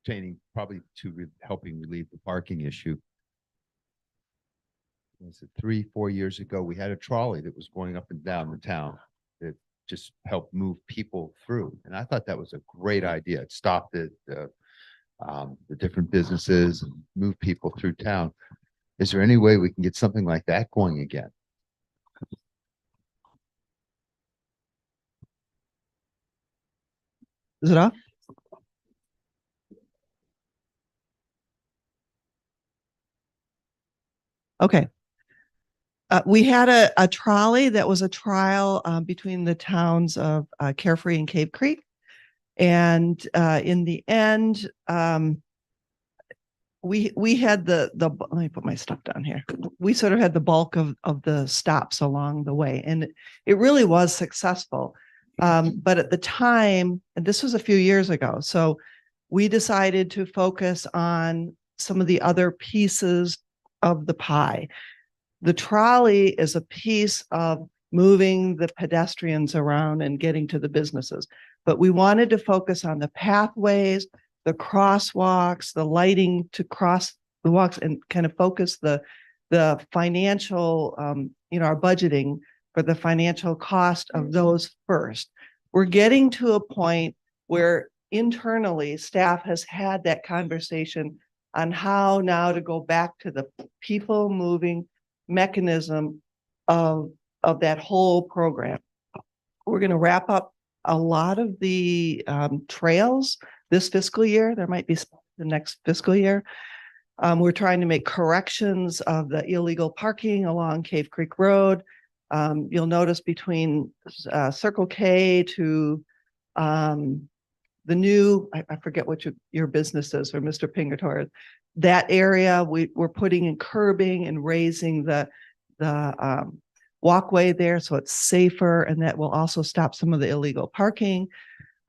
Pertaining probably to helping relieve the parking issue. Was it 3-4 years ago? We had a trolley that was going up and down the town that just helped move people through, and I thought that was a great idea. It stopped the different businesses and move people through town. Is there any way we can get something like that going again? Is it off? Okay. We had a trolley that was a trial between the towns of Carefree and Cave Creek. And in the end, we had the let me put my stuff down here. We sort of had the bulk of the stops along the way, and it really was successful. But at the time, and this was a few years ago, so we decided to focus on some of the other pieces of the pie. The trolley is a piece of moving the pedestrians around and getting to the businesses, but we wanted to focus on the pathways, the crosswalks, the lighting to cross the walks, and kind of focus the financial, our budgeting for the financial cost of those first. We're getting to a point where internally staff has had that conversation on how now to go back to the people moving mechanism of that whole program. We're going to wrap up a lot of the trails this fiscal year. There might be the next fiscal year. We're trying to make corrections of the illegal parking along Cave Creek Road. You'll notice between Circle K to the new, I forget what your business is, or Mr. Pingator, that area, we're putting in curbing and raising the walkway there so it's safer, and that will also stop some of the illegal parking.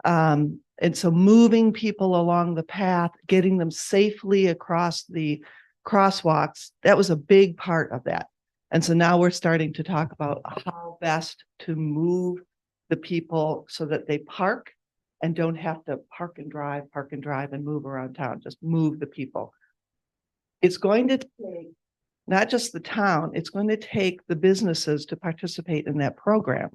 And so moving people along the path, getting them safely across the crosswalks, that was a big part of that. And so now we're starting to talk about how best to move the people so that they park and don't have to park and drive and move around town, just move the people. It's going to take not just the town, it's going to take the businesses to participate in that program.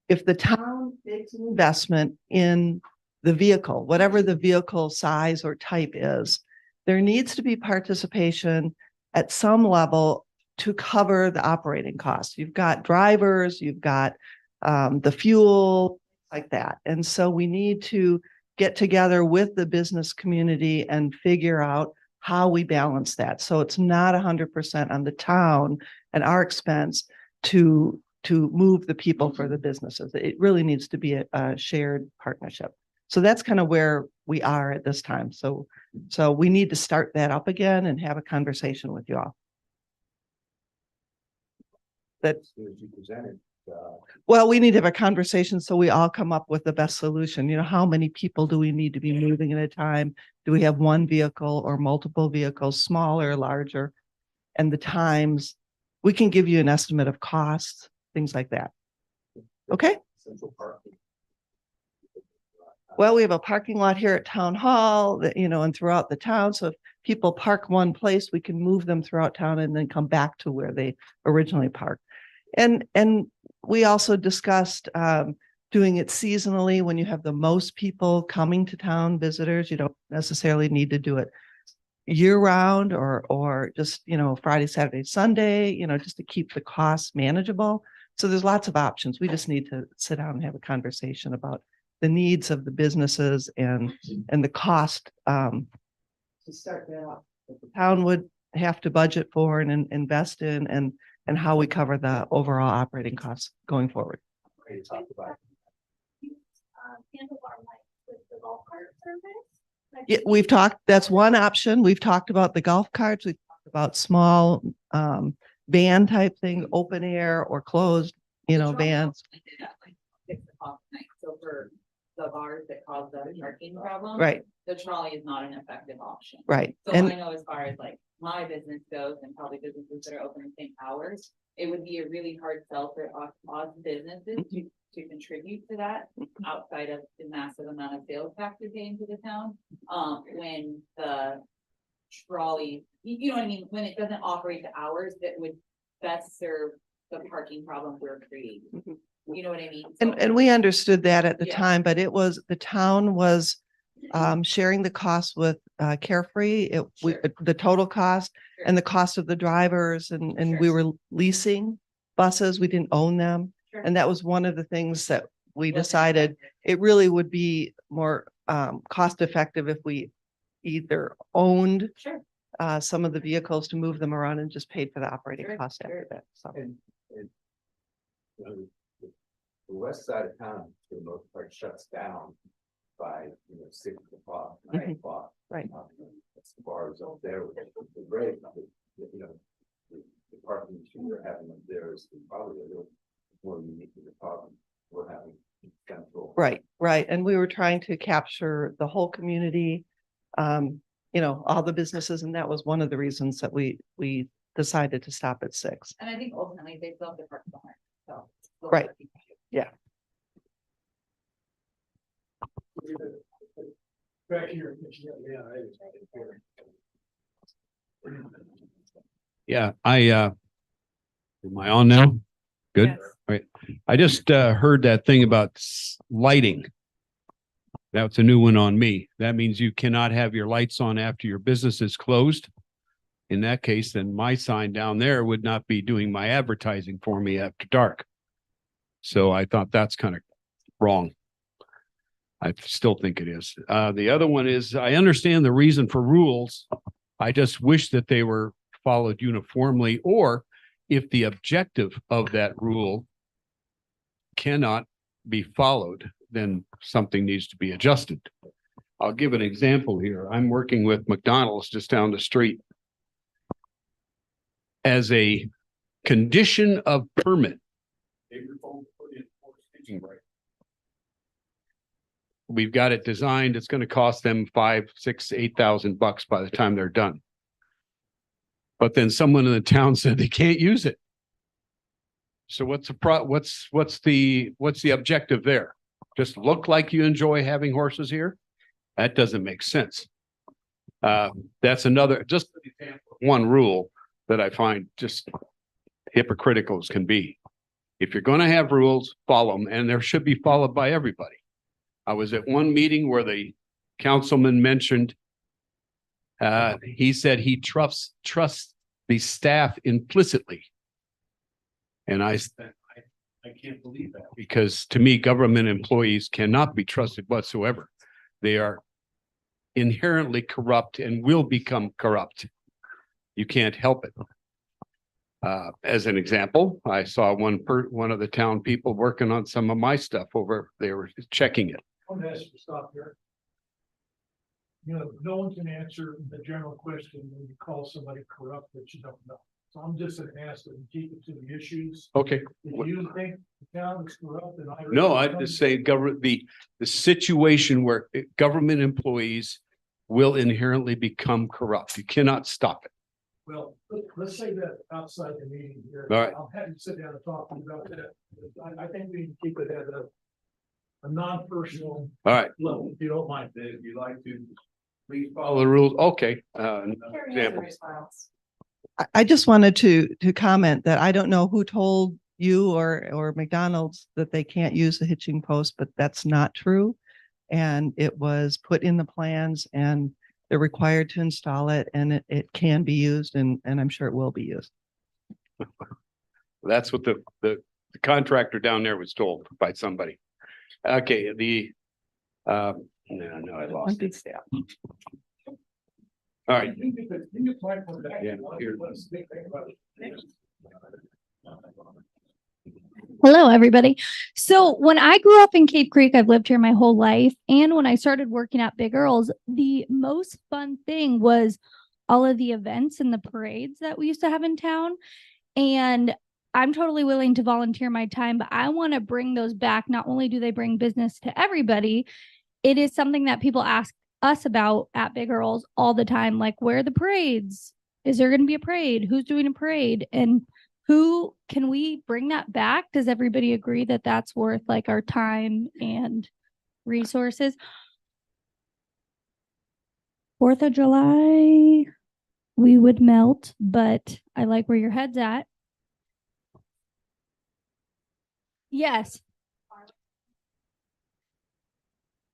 If the town makes an investment in the vehicle, whatever the vehicle size or type is, there needs to be participation at some level to cover the operating costs. You've got drivers, you've got the fuel, like that. And so we need to get together with the business community and figure out how we balance that. So it's not 100% on the town and our expense, to move the people for the businesses. It really needs to be a shared partnership. So that's kind of where we are at this time. So we need to start that up again and have a conversation with you all. That's well, we need to have a conversation so we all come up with the best solution. You know, how many people do we need to be moving at a time? Do we have one vehicle or multiple vehicles, smaller, larger? And the times, we can give you an estimate of costs, things like that. Okay? Well, we have a parking lot here at Town Hall that, you know, and throughout the town. So if people park one place, we can move them throughout town and then come back to where they originally parked. And we also discussed doing it seasonally when you have the most people coming to town, visitors. You don't necessarily need to do it year round or just, you know, Friday, Saturday, Sunday, you know, just to keep the costs manageable. So there's lots of options. We just need to sit down and have a conversation about the needs of the businesses and the cost to start that up. That the town would have to budget for and invest in and how we cover the overall operating costs going forward. Yeah, we've talked, that's one option. We've talked about the golf carts. We've talked about small van type thing, open air or closed, you know, vans. So for the bars that cause the parking problem. Right. The trolley is not an effective option. Right. So And I know as far as like my business goes and probably businesses that are open the same hours, it would be a really hard sell for us businesses to contribute to that outside of the massive amount of sales tax we pay into the town. When the trolley, you know what I mean? When it doesn't operate the hours that would best serve the parking problem we're creating. You know what I mean? and we understood that at the Yeah. time, but it was, the town was sharing the cost with Carefree, the total cost and the cost of the drivers and we were leasing buses. We didn't own them. Sure. And that was one of the things that we decided it really would be more cost effective if we either owned some of the vehicles to move them around and just paid for the operating cost after that. So. The west side of town, for the most part, shuts down by, 6 o'clock, 9 o'clock. Right. That's the bars up there, which is great, but, the parking issue they're having up there is probably a little more unique to the problem we're having in central. Right. And we were trying to capture the whole community, all the businesses, and that was one of the reasons that we decided to stop at 6. And I think ultimately they still have to park somewhere, so. Right. Yeah. Back here. Yeah, am I on now? Good. Yes. All right. I just heard that thing about lighting. That's a new one on me. That means you cannot have your lights on after your business is closed. In that case, then my sign down there would not be doing my advertising for me after dark. So I thought that's kind of wrong. I still think it is. The other one is, I understand the reason for rules. I just wish that they were followed uniformly, or if the objective of that rule cannot be followed, then something needs to be adjusted. I'll give an example here. I'm working with McDonald's just down the street. As a condition of permit, we've got it designed. It's going to cost them $5,000, $6,000, $8,000 by the time they're done. But then someone in the town said they can't use it. So what's the objective there? Just look like you enjoy having horses here? That doesn't make sense. That's another, just one rule that I find just hypocritical as can be. If you're going to have rules, follow them, and there should be followed by everybody. I was at one meeting where the councilman mentioned, he said he trusts the staff implicitly. And I can't believe that, because to me, government employees cannot be trusted whatsoever. They are inherently corrupt and will become corrupt. You can't help it. As an example, I saw one of the town people working on some of my stuff over, they were checking it. I want to ask you to stop here. You know, no one can answer the general question when you call somebody corrupt that you don't know. So I'm just gonna ask that we keep it to the issues. Okay. Do you think the town is corrupt and I? No, I just say government, the situation where government employees will inherently become corrupt. You cannot stop it. Well, let's say that outside the meeting here. All right. I'll have you sit down and talk to you about that. I think we need to keep it at a non-personal. All right. level, if you don't mind. If you'd like to, please follow the rules. Okay. Example. I just wanted to comment that I don't know who told you or McDonald's that they can't use the hitching post, but that's not true. And it was put in the plans and they're required to install it and it can be used and I'm sure it will be used. That's what the contractor down there was told by somebody. Okay, no, I lost it. All right. Yeah, here. Hello, everybody. So when I grew up in Cape Creek, I've lived here my whole life. And when I started working at Big Earl's, the most fun thing was all of the events and the parades that we used to have in town. And I'm totally willing to volunteer my time, but I want to bring those back. Not only do they bring business to everybody, it is something that people ask us about at Big Earl's all the time. Like, where are the parades? Is there going to be a parade? Who's doing a parade? And who can we bring that back? Does everybody agree that that's worth like our time and resources? 4th of July, we would melt, but I like where your head's at. Yes.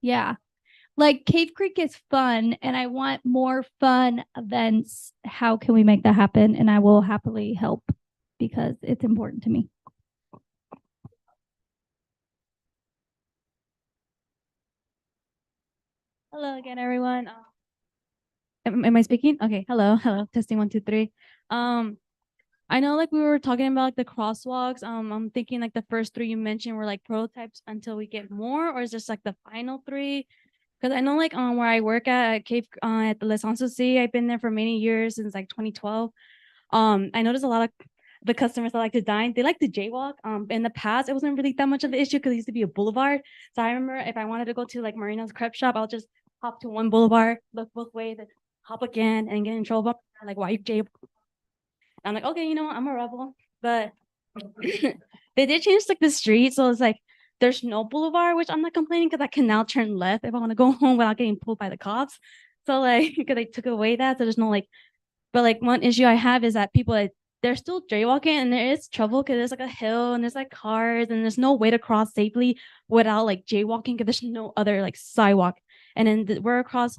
Yeah. Like Cave Creek is fun and I want more fun events. How can we make that happen? And I will happily help because it's important to me. Hello again, everyone. Am I speaking? Okay. Hello. Testing 1, 2, 3. I know like we were talking about like the crosswalks. I'm thinking like the first 3 you mentioned were like prototypes until we get more, or is this like the final 3? Because I know like where I work at Cave at the Les Sanssouci, I've been there for many years since like 2012. I noticed a lot of the customers that like to dine, they like to jaywalk. In the past, it wasn't really that much of an issue because it used to be a boulevard. So I remember if I wanted to go to like Marina's crepe shop, I'll just hop to one boulevard, look both ways, then hop again and get in trouble. Like, why you jaywalk? I'm like, okay, you know, I'm a rebel, but they did change like the street, so it's like there's no boulevard, which I'm not complaining because I can now turn left if I want to go home without getting pulled by the cops. So like, because they took away that, so there's no like, but like one issue I have is that people like, they're still jaywalking and there is trouble because there's like a hill and there's like cars and there's no way to cross safely without like jaywalking because there's no other like sidewalk. And then we're across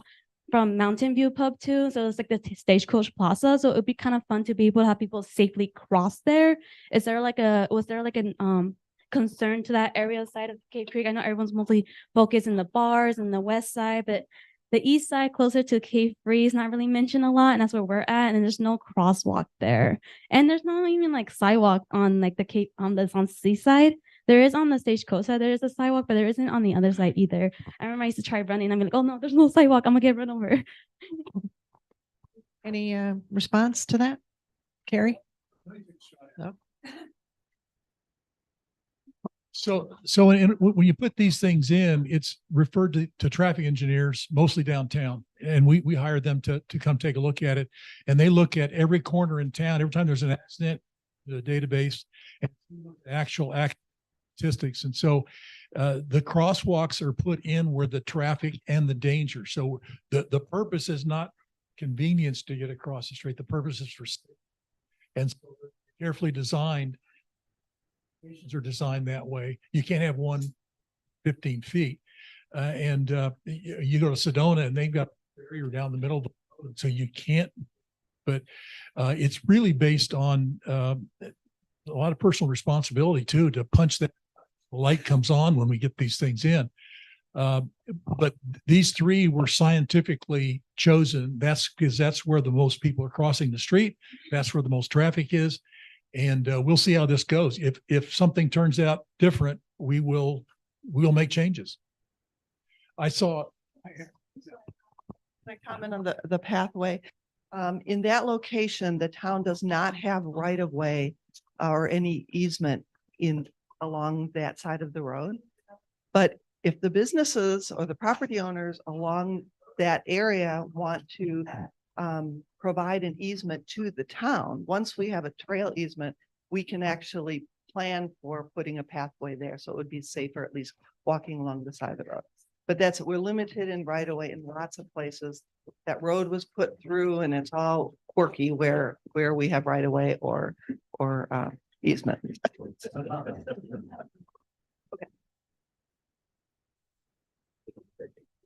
from Mountain View Pub too, so it's like the Stagecoach Plaza. So it'd be kind of fun to be able to have people safely cross there. Was there like an concern to that area side of Cave Creek? I know everyone's mostly focused in the bars and the west side, but the east side closer to Cave Free is not really mentioned a lot, and that's where we're at. And there's no crosswalk there, and there's not even like sidewalk on like the Cape that's on seaside. There is on the Stagecoach side, there is a sidewalk, but there isn't on the other side either. I remember I used to try running. I'm like, oh no, there's no sidewalk. I'm gonna get run over. Any response to that, Carrie? No. So when you put these things in, it's referred to traffic engineers, mostly downtown. And we hire them to come take a look at it. And they look at every corner in town. Every time there's an accident, the database, and actual statistics. And so the crosswalks are put in where the traffic and the danger. So the purpose is not convenience to get across the street. The purpose is for safety. And so carefully designed. Are designed that way. You can't have one 15 feet. You go to Sedona and they've got a barrier down the middle of the road, so you can't. But it's really based on a lot of personal responsibility too, to punch that light comes on when we get these things in. But these 3 were scientifically chosen. That's because that's where the most people are crossing the street. That's where the most traffic is. And we'll see how this goes. If something turns out different, we'll make changes. I saw. Can I comment on the pathway? In that location, the town does not have right of way or any easement along that side of the road. But if the businesses or the property owners along that area want to provide an easement to the town, once we have a trail easement, we can actually plan for putting a pathway there. So it would be safer, at least walking along the side of the road. But we're limited in right of way in lots of places. That road was put through and it's all quirky where we have right of way or easement.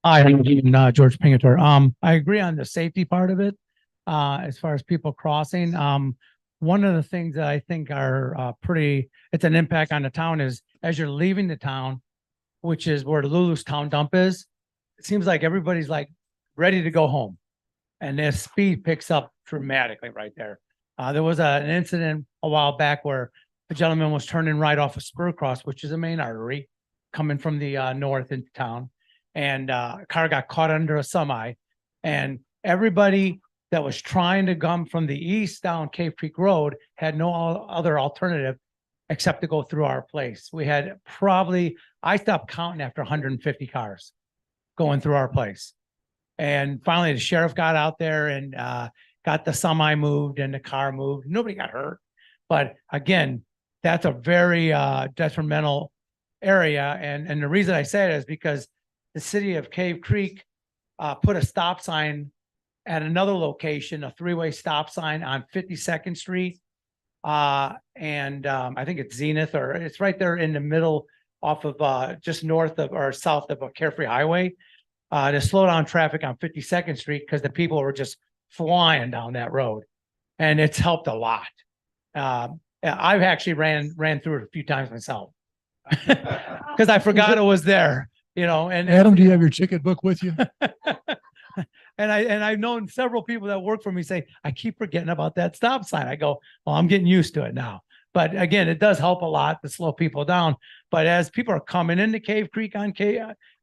Hi, I'm George Pingator. I agree on the safety part of it. As far as people crossing, one of the things that I think are it's an impact on the town is as you're leaving the town, which is where Lulu's town dump is, it seems like everybody's like ready to go home. And their speed picks up dramatically right there. There was an incident a while back where a gentleman was turning right off of Spur Cross, which is a main artery coming from the north into town. And a car got caught under a semi, and everybody that was trying to come from the east down Cave Creek Road had no other alternative except to go through our place. We had I stopped counting after 150 cars going through our place. And finally the sheriff got out there and got the semi moved and the car moved. Nobody got hurt. But again, that's a very detrimental area. And the reason I say it is because the city of Cave Creek put a stop sign at another location, a three-way stop sign on 52nd Street. I think it's Zenith, or it's right there in the middle off of just north of or south of a Carefree Highway to slow down traffic on 52nd Street because the people were just flying down that road. And it's helped a lot. I've actually ran through it a few times myself because I forgot it was there. And Adam, do you have your ticket book with you? And I've known several people that work for me say, I keep forgetting about that stop sign. I go, well, I'm getting used to it now. But again, it does help a lot to slow people down. But as people are coming into Cave Creek on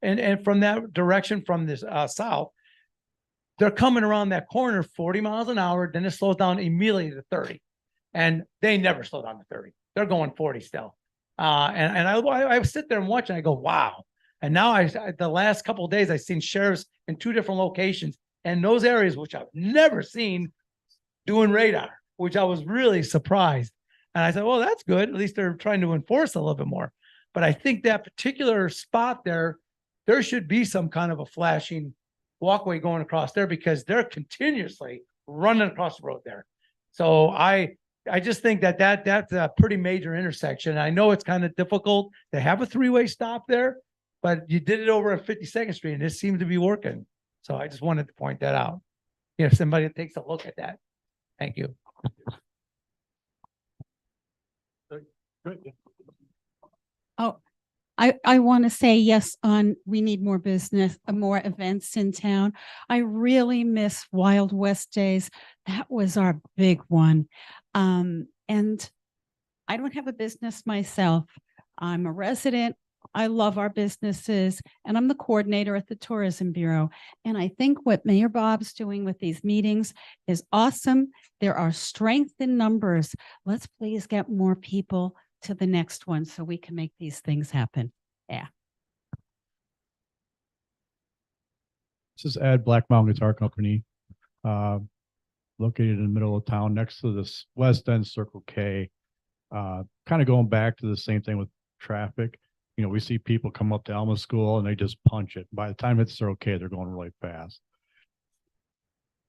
and from that direction from this south, they're coming around that corner 40 miles an hour, then it slows down immediately to 30. And they never slow down to 30. They're going 40 still. And I sit there and watch and I go, wow. And now the last couple of days, I've seen sheriffs in 2 different locations and those areas, which I've never seen doing radar, which I was really surprised. And I said, well, that's good. At least they're trying to enforce a little bit more. But I think that particular spot there should be some kind of a flashing walkway going across there because they're continuously running across the road there. So I just think that's a pretty major intersection. I know it's kind of difficult to have a 3-way stop there, but you did it over at 52nd Street and it seemed to be working. So I just wanted to point that out. If somebody takes a look at that. Thank you. Oh, I want to say yes on we need more business, more events in town. I really miss Wild West Days. That was our big one. And I don't have a business myself. I'm a resident. I love our businesses and I'm the coordinator at the Tourism Bureau. And I think what Mayor Bob's doing with these meetings is awesome. There are strength in numbers. Let's please get more people to the next one so we can make these things happen. Yeah. This is Ed, Black Mountain Guitar Company, located in the middle of town next to this West End Circle K. Kind of going back to the same thing with traffic. We see people come up to Alma School and they just punch it. By the time it's Circle K, they're going really fast.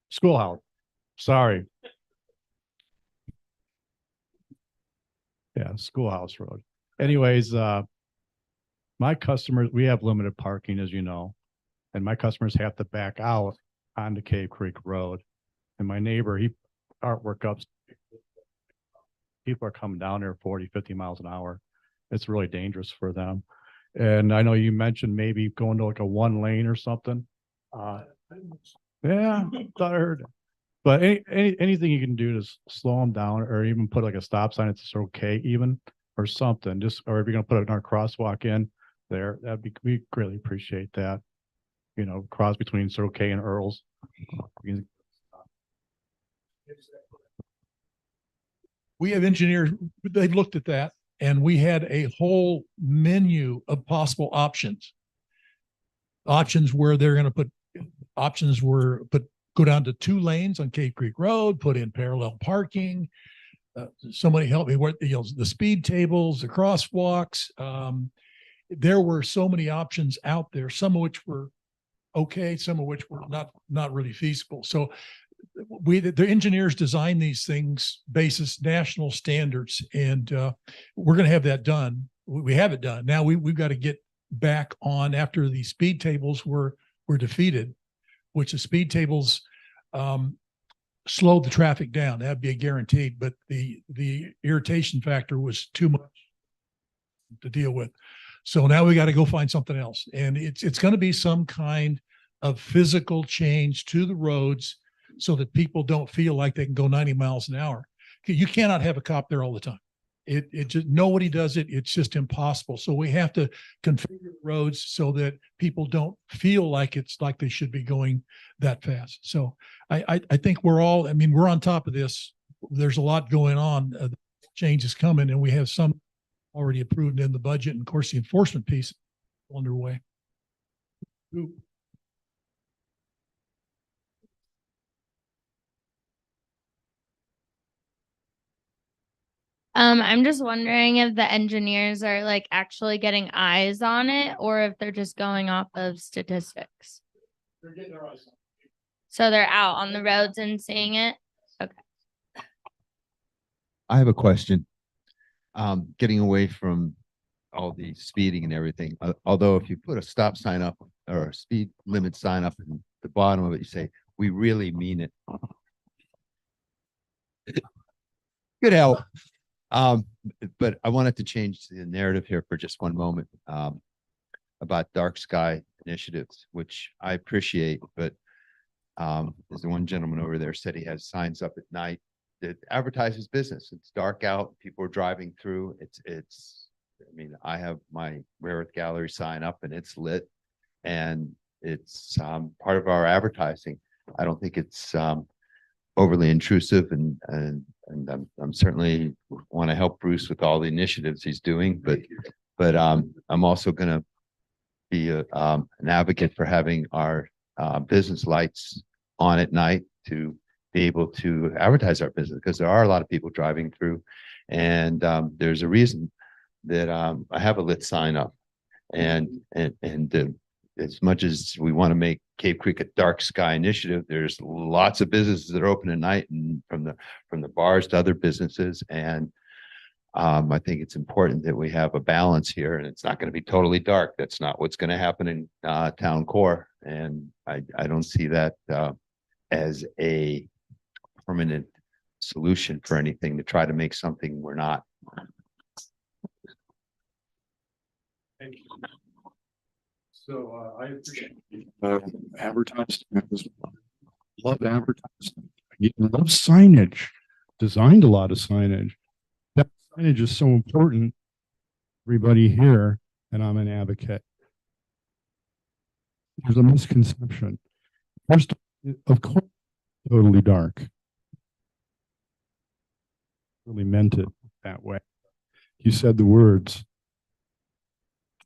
Schoolhouse. Sorry. Yeah, Schoolhouse Road. Anyways, my customers, we have limited parking, as you know, and my customers have to back out onto Cave Creek Road. And my neighbor, artwork up. People are coming down there 40, 50 miles an hour. It's really dangerous for them. And I know you mentioned maybe going to like a 1 lane or something. Yeah, thought I heard. But anything you can do to slow them down or even put like a stop sign, it's okay even or something, just, or if you're gonna put another crosswalk in there, we greatly appreciate that. You know, cross between Circle K and Earl's. We have engineers, they've looked at that and we had a whole menu of possible options. Options where they're going to put go down to 2 lanes on Cave Creek Road, put in parallel parking. Somebody help me with the speed tables, the crosswalks. There were so many options out there, some of which were okay, some of which were not really feasible. So the engineers design these things basis national standards, and we're going to have that done. We have it done. Now we've got to get back on after the speed tables were defeated, which the speed tables slowed the traffic down. That'd be a guaranteed, but the irritation factor was too much to deal with. So now we got to go find something else. And it's going to be some kind of physical change to the roads so that people don't feel like they can go 90 miles an hour. You cannot have a cop there all the time. It just, nobody does it. It's just impossible. So we have to configure the roads so that people don't feel like it's like they should be going that fast. So I think we're on top of this. There's a lot going on. Change is coming, and we have some already approved in the budget. And of course, the enforcement piece is underway. Ooh. I'm just wondering if the engineers are like actually getting eyes on it or if they're just going off of statistics. They're getting their eyes on it. So they're out on the roads and seeing it. Okay. I have a question. Getting away from all the speeding and everything, although if you put a stop sign up or a speed limit sign up in the bottom of it, you say, we really mean it. Good help. But I wanted to change the narrative here for just one moment, about dark sky initiatives, which I appreciate, but there's the one gentleman over there said he has signs up at night that advertises business. It's dark out, people are driving through. I mean, I have my Rare Earth Gallery sign up and it's lit, and it's part of our advertising. I don't think it's overly intrusive, and I'm certainly want to help Bruce with all the initiatives he's doing, but I'm also going to be an advocate for having our business lights on at night to be able to advertise our business, because there are a lot of people driving through, and there's a reason that I have a lit sign up, and as much as we want to make Cave Creek a dark sky initiative, there's lots of businesses that are open at night, and from the bars to other businesses. And I think it's important that we have a balance here, and it's not going to be totally dark. That's not what's going to happen in town core. And I don't see that as a permanent solution for anything, to try to make something we're not. Thank you. So I appreciate advertising. Love advertising. Love signage. Designed a lot of signage. That signage is so important. Everybody here, and I'm an advocate. There's a misconception. First, of course, totally dark. Really meant it that way. You said the words.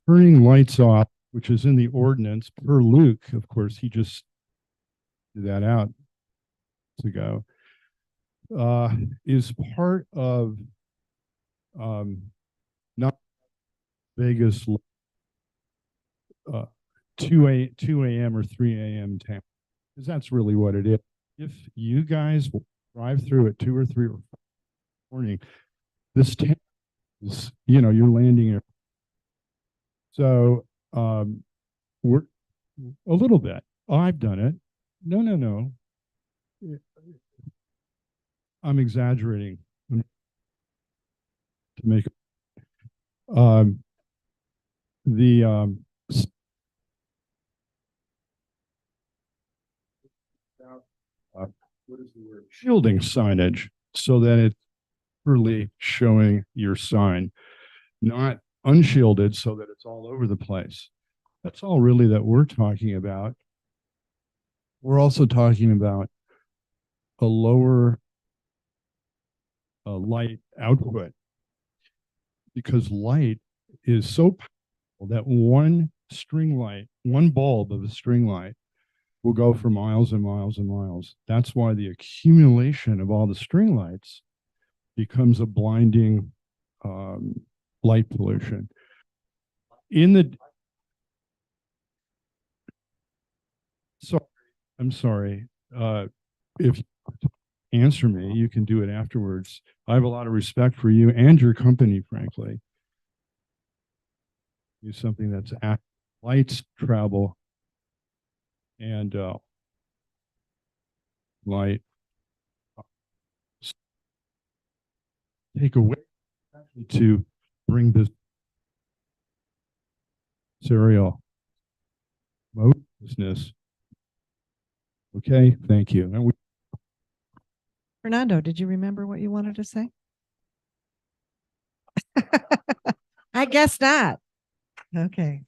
Turning lights off, which is in the ordinance per Luke. Of course, he just did that out ago, is part of not Vegas 2 a.m. or 3 a.m. town, because that's really what it is. If you guys will drive through at 2 or 3 or 4 in the morning, this town is, you're landing here. So we're a little bit. I've done it. No. I'm exaggerating to make shielding signage so that it's clearly showing your sign, not unshielded so that it's all over the place. That's all really that we're talking about. We're also talking about a lower light output, because light is so powerful that one string light, one bulb of a string light will go for miles and miles and miles. That's why the accumulation of all the string lights becomes a blinding light pollution. I'm sorry. If you answer me, you can do it afterwards. I have a lot of respect for you and your company, frankly. Do something that's lights, travel, and light take away to bring this serial business. Okay, thank you. And Fernando, did you remember what you wanted to say? I guess not. Okay.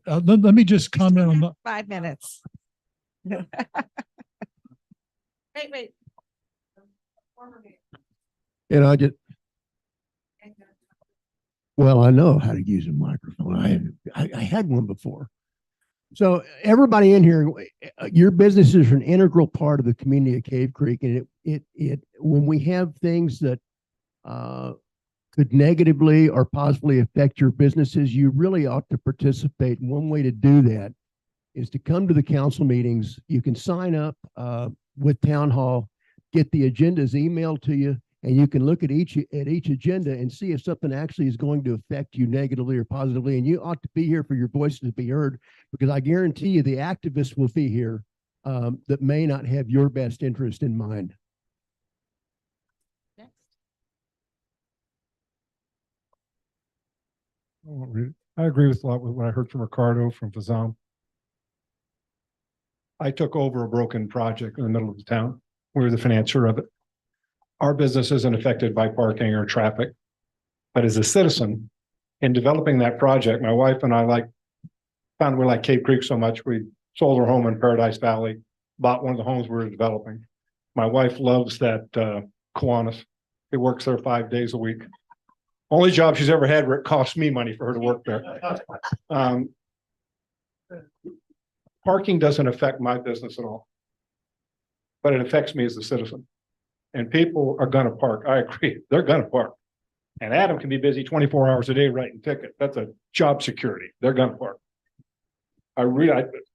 Let me just comment on the, 5 minutes. Wait. And I just, well, I know how to use a microphone. I had one before. So everybody in here, your business is an integral part of the community of Cave Creek, and it when we have things that could negatively or positively affect your businesses, you really ought to participate. And one way to do that is to come to the council meetings. You can sign up with Town Hall, get the agendas emailed to you, and you can look at each agenda and see if something actually is going to affect you negatively or positively. And you ought to be here for your voices to be heard, because I guarantee you the activists will be here that may not have your best interest in mind. I agree with a lot with what I heard from Ricardo from Fazam. I took over a broken project in the middle of the town. We were the financier of it. Our business isn't affected by parking or traffic, but as a citizen, in developing that project, my wife and I found we like Cave Creek so much, we sold our home in Paradise Valley, bought one of the homes we were developing. My wife loves that Kiwanis. She works there 5 days a week. Only job she's ever had where it cost me money for her to work there. Parking doesn't affect my business at all, but it affects me as a citizen. And people are going to park. I agree. They're going to park. And Adam can be busy 24 hours a day writing tickets. That's a job security. They're going to park.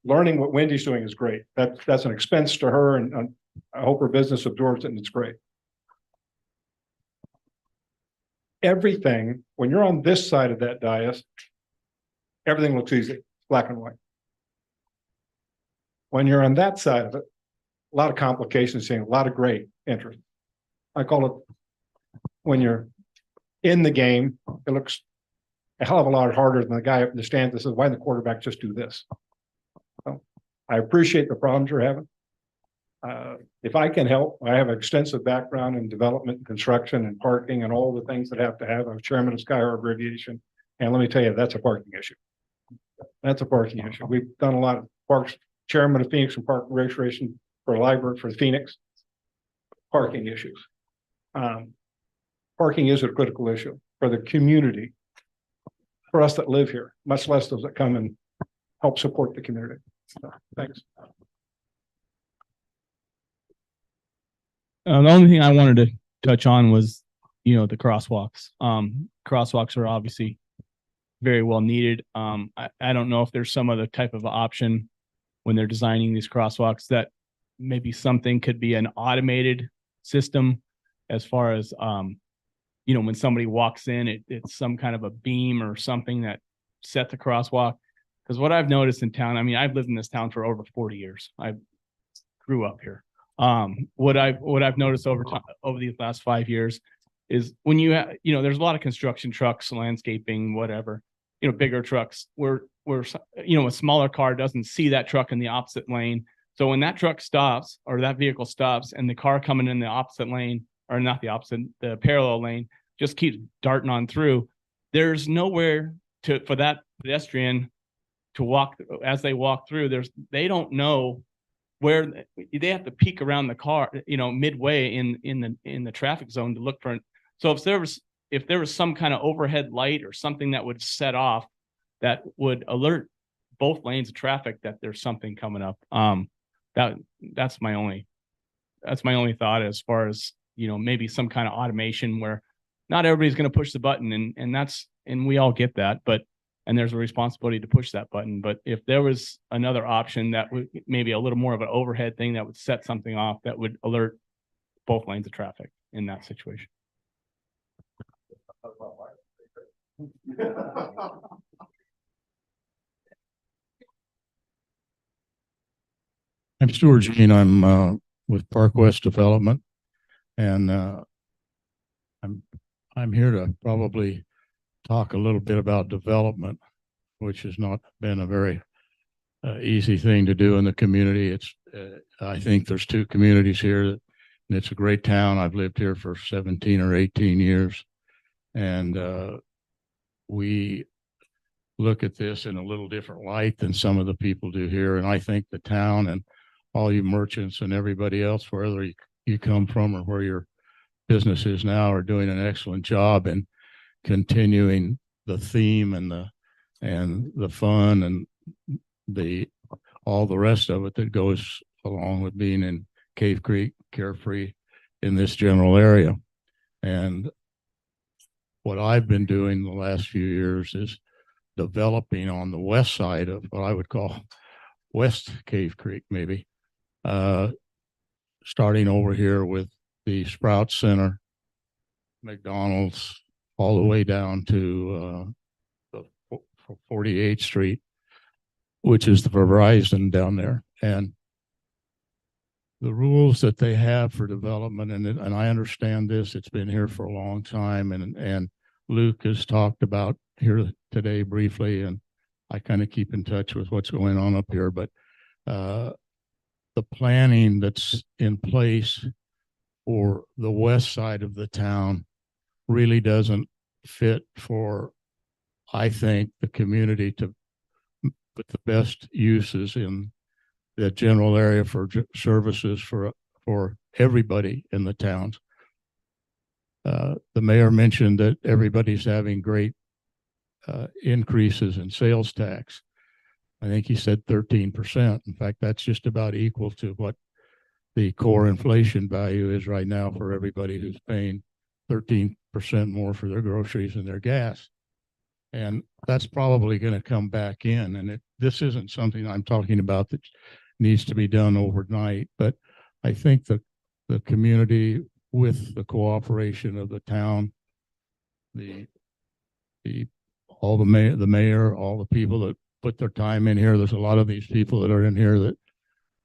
Learning what Wendy's doing is great. That's an expense to her, and I hope her business absorbs it, and it's great. Everything, when you're on this side of that dais, everything looks easy, black and white. When you're on that side of it, a lot of complications, seeing a lot of great interest. I call it, when you're in the game, it looks a hell of a lot harder than the guy up in the stands that says, why didn't the quarterback just do this? So I appreciate the problems you're having. If I can help, I have an extensive background in development and construction and parking and all the things that have to have. I'm chairman of Sky Harbor Aviation. And let me tell you, that's a parking issue. That's a parking issue. We've done a lot of parks, chairman of Phoenix and Park Recreation for a library for Phoenix. Parking issues. Parking is a critical issue for the community, for us that live here, much less those that come and help support the community. So, thanks. The only thing I wanted to touch on was, the crosswalks. Crosswalks are obviously very well needed. I don't know if there's some other type of option when they're designing these crosswalks that maybe something could be an automated system as far as, when somebody walks in, it's some kind of a beam or something that set the crosswalk. Because what I've noticed in town, I've lived in this town for over 40 years. I grew up here. What I've noticed over these last 5 years is when there's a lot of construction trucks, landscaping, whatever, bigger trucks where a smaller car doesn't see that truck in the opposite lane. So when that truck stops or that vehicle stops and the car coming in the opposite lane, or not the opposite, the parallel lane, just keeps darting on through, there's nowhere for that pedestrian to walk as they walk through. They don't know where they have to peek around the car, midway in the traffic zone to look for it. So if there was some kind of overhead light or something that would set off, that would alert both lanes of traffic that there's something coming up. That's my only thought, as far as, maybe some kind of automation where not everybody's going to push the button, and we all get that, and there's a responsibility to push that button. But if there was another option that would maybe a little more of an overhead thing that would set something off, that would alert both lanes of traffic in that situation. I'm Stuart Jean. I'm with Park West Development, and I'm here to probably talk a little bit about development, which has not been a very easy thing to do in the community. It's I think there's two communities here, and it's a great town. I've lived here for 17 or 18 years, and we look at this in a little different light than some of the people do here. And I think the town and all you merchants and everybody else, wherever you come from or where your business is now, are doing an excellent job in continuing the theme and the fun and all the rest of it that goes along with being in Cave Creek, carefree in this general area. And what I've been doing the last few years is developing on the west side of what I would call West Cave Creek, maybe, starting over here with the Sprout Center, McDonald's, all the way down to the 48th Street, which is the Verizon down there. And the rules that they have for development, and I understand this, it's been here for a long time, and Luke has talked about here today briefly, and I kind of keep in touch with what's going on up here, but the planning that's in place for the west side of the town really doesn't fit for, I think, the community to put the best uses in the general area for services for everybody in the towns. The mayor mentioned that everybody's having great increases in sales tax. I think he said 13%. In fact, that's just about equal to what the core inflation value is right now for everybody who's paying 13% more for their groceries and their gas. And that's probably going to come back in. And this isn't something I'm talking about that needs to be done overnight, but I think the community, with the cooperation of the town, the mayor, all the people that put their time in here. There's a lot of these people that are in here that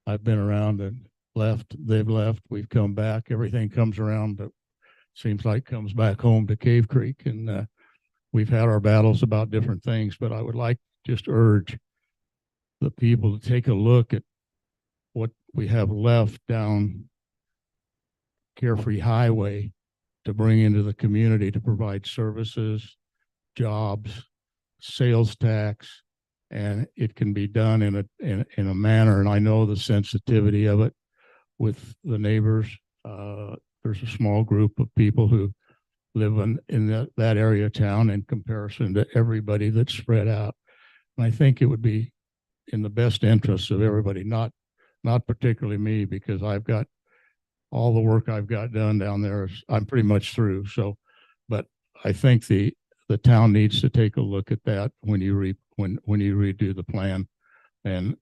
I've been around and left. They've left. We've come back. Everything comes around, but seems like comes back home to Cave Creek. And we've had our battles about different things, but I would like to just urge the people to take a look at what we have left down Carefree Highway to bring into the community to provide services, jobs, sales tax, and it can be done in a manner. And I know the sensitivity of it with the neighbors. There's a small group of people who live in that area of town in comparison to everybody that's spread out. And I think it would be in the best interest of everybody, not particularly me, because I've got all the work I've got done down there. I'm pretty much through. So, but I think the town needs to take a look at that when you redo the plan, and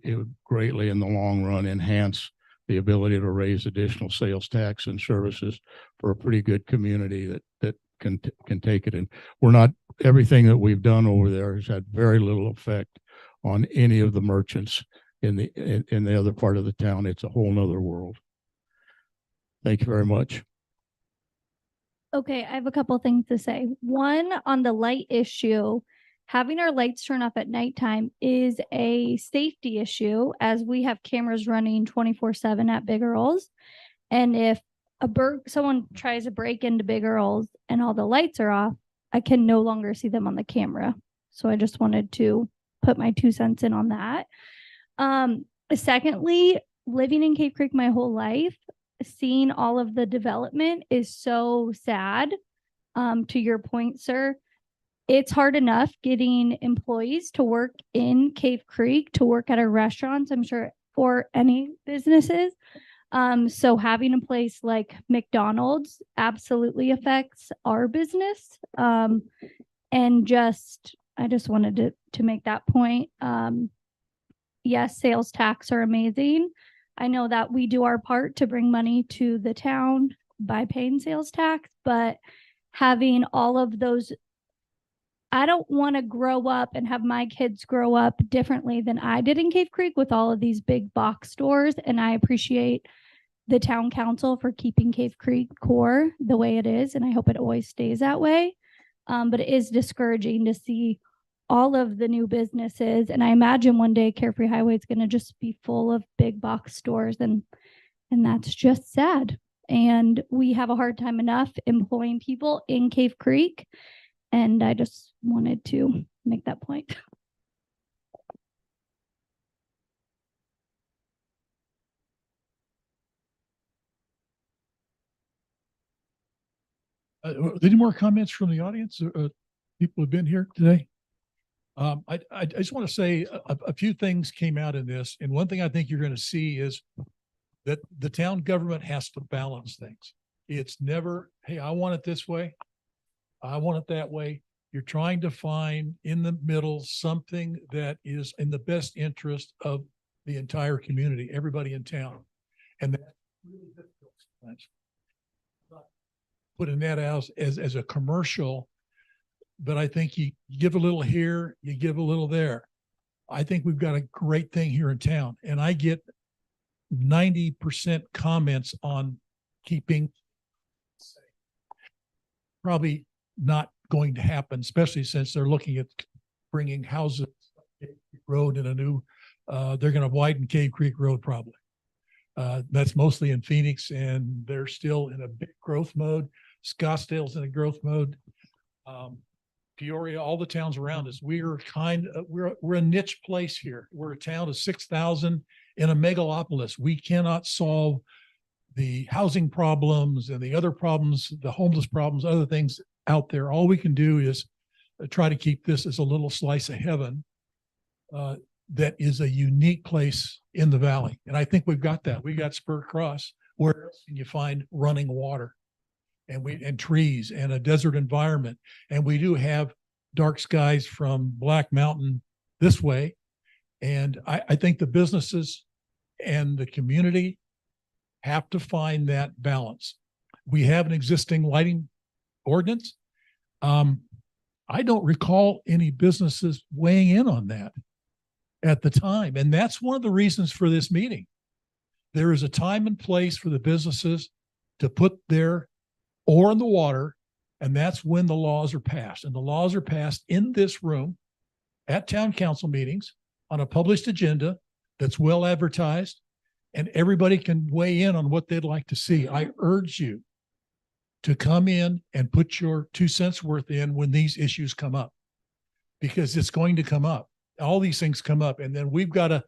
it would greatly in the long run enhance the ability to raise additional sales tax and services for a pretty good community that can take it. And everything that we've done over there has had very little effect on any of the merchants in the other part of the town. It's a whole nother world. Thank you very much. Okay, I have a couple things to say. One, on the light issue, having our lights turn off at nighttime is a safety issue as we have cameras running 24/7 at Big Earl's. And if someone tries to break into Big Earl's and all the lights are off, I can no longer see them on the camera. So I just wanted to put my 2 cents in on that. Secondly, living in Cave Creek my whole life, seeing all of the development is so sad. To your point, sir, it's hard enough getting employees to work in Cave Creek, to work at our restaurants, I'm sure, or any businesses. So having a place like McDonald's absolutely affects our business. And I just wanted to make that point. Yes, sales tax are amazing. I know that we do our part to bring money to the town by paying sales tax, but having all of those, I don't want to grow up and have my kids grow up differently than I did in Cave Creek with all of these big box stores. And I appreciate the town council for keeping Cave Creek core the way it is. And I hope it always stays that way. But it is discouraging to see all of the new businesses. And I imagine one day Carefree Highway is going to just be full of big box stores. And that's just sad. And we have a hard time enough employing people in Cave Creek. And I just wanted to make that point. Any more comments from the audience? People who've been here today? I just want to say a few things came out in this. And one thing I think you're going to see is that the town government has to balance things. It's never, hey, I want it this way. I want it that way. You're trying to find in the middle something that is in the best interest of the entire community, everybody in town. And that's really difficult sometimes. Putting that out as a commercial, but I think you give a little here, you give a little there. I think we've got a great thing here in town, and I get 90% comments on keeping. Probably not going to happen, especially since they're looking at bringing houses road in a new, they're going to widen Cave Creek Road probably. That's mostly in Phoenix, and they're still in a big growth mode. Scottsdale's in a growth mode. Peoria, all the towns around us, we're a niche place here. We're a town of 6,000 in a megalopolis. We cannot solve the housing problems and the other problems, the homeless problems, other things out there. All we can do is try to keep this as a little slice of heaven that is a unique place in the valley. And I think we've got that. We got Spur Cross. Where else can you find running water and trees and a desert environment? And we do have dark skies from Black Mountain this way. And I think the businesses and the community have to find that balance. We have an existing lighting ordinance. I don't recall any businesses weighing in on that at the time. And that's one of the reasons for this meeting. There is a time and place for the businesses to put their oar in the water, and that's when the laws are passed. And the laws are passed in this room at town council meetings on a published agenda that's well advertised, and everybody can weigh in on what they'd like to see. I urge you to come in and put your 2 cents worth in when these issues come up, because it's going to come up. All these things come up, and then we've got to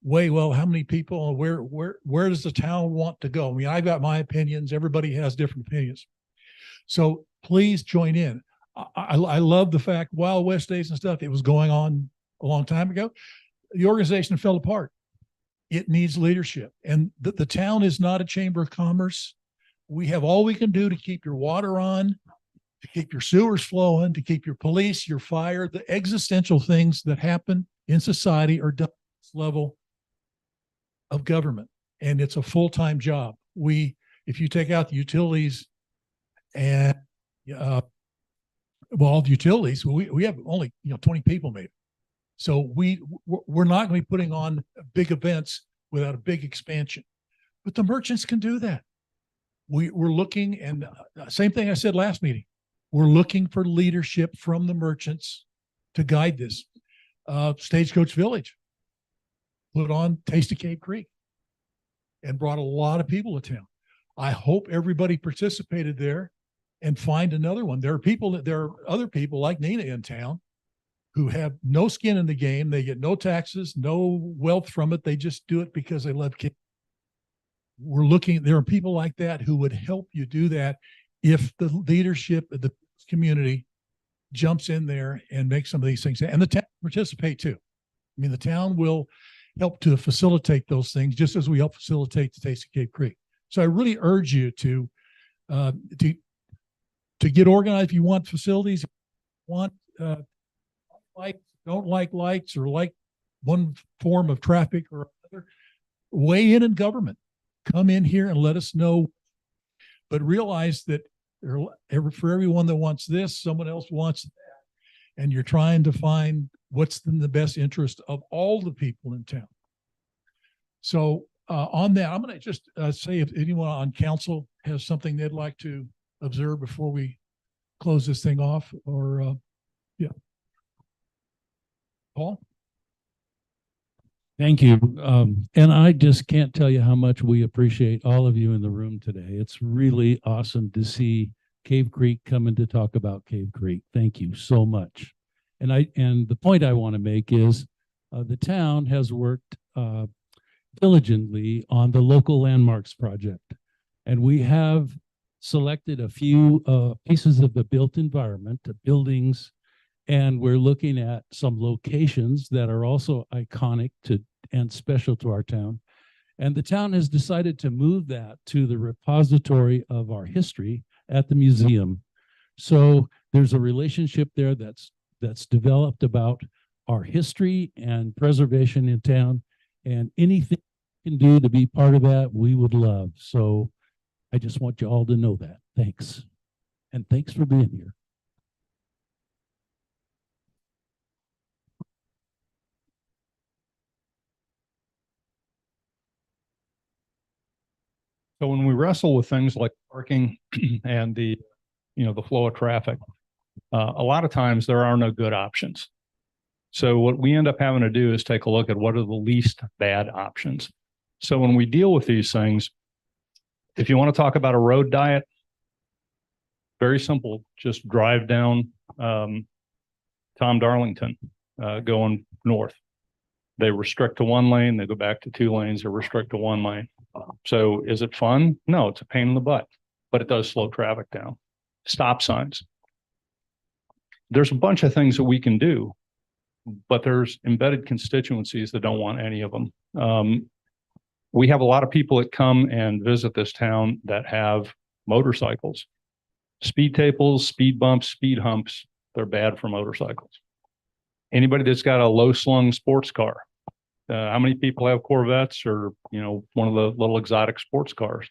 weigh, well, how many people, where does the town want to go? I mean, I've got my opinions. Everybody has different opinions. So please join in. I love the fact Wild West days and stuff, it was going on a long time ago. The organization fell apart. It needs leadership. And the town is not a chamber of commerce. We have all we can do to keep your water on, to keep your sewers flowing, to keep your police, your fire, the existential things that happen in society are done at this level of government. And it's a full-time job. If you take out the utilities and all the utilities, we have only 20 people maybe. So we're not going to be putting on big events without a big expansion. But the merchants can do that. We're looking, and same thing I said last meeting, we're looking for leadership from the merchants to guide this. Stagecoach Village put on Taste of Cave Creek and brought a lot of people to town. I hope everybody participated there and find another one. There are other people like Nina in town who have no skin in the game. They get no taxes, no wealth from it. They just do it because they love kids. There are people like that who would help you do that if the leadership of the community jumps in there and makes some of these things. And the town participate too. I mean, the town will help to facilitate those things just as we help facilitate the Taste of Cave Creek. So I really urge you to get organized. If you want facilities, want don't like lights or like one form of traffic or another, weigh in government. Come in here and let us know. But realize that for everyone that wants this, someone else wants that. And you're trying to find what's in the best interest of all the people in town. So on that, I'm going to just say if anyone on council has something they'd like to observe before we close this thing off, or yeah. Paul? Thank you. And I just can't tell you how much we appreciate all of you in the room today. It's really awesome to see Cave Creek coming to talk about Cave Creek. Thank you so much. And the point I want to make is the town has worked diligently on the local landmarks project. And we have selected a few pieces of the built environment, the buildings, and we're looking at some locations that are also iconic and special to our town. And the town has decided to move that to the repository of our history at the museum. So there's a relationship there that's developed about our history and preservation in town, and anything we can do to be part of that, we would love. So I just want you all to know that. Thanks. And thanks for being here. So when we wrestle with things like parking and the flow of traffic, a lot of times there are no good options. So what we end up having to do is take a look at what are the least bad options. So when we deal with these things, if you want to talk about a road diet, very simple, just drive down Tom Darlington going north. They restrict to one lane, they go back to 2 lanes, or restrict to 1 lane. So is it fun? No, it's a pain in the butt, but it does slow traffic down. Stop signs. There's a bunch of things that we can do, but there's embedded constituencies that don't want any of them. We have a lot of people that come and visit this town that have motorcycles. Speed tables, speed bumps, speed humps, they're bad for motorcycles. Anybody that's got a low slung sports car, how many people have Corvettes or, one of the little exotic sports cars?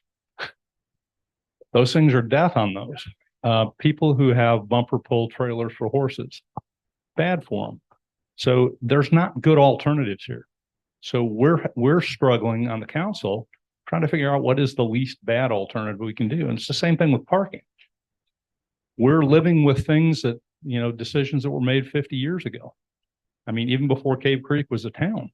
Those things are death on those. People who have bumper pull trailers for horses, bad for them. So there's not good alternatives here. So we're struggling on the council trying to figure out what is the least bad alternative we can do. And it's the same thing with parking. We're living with things that, decisions that were made 50 years ago. I mean, even before Cave Creek was a town.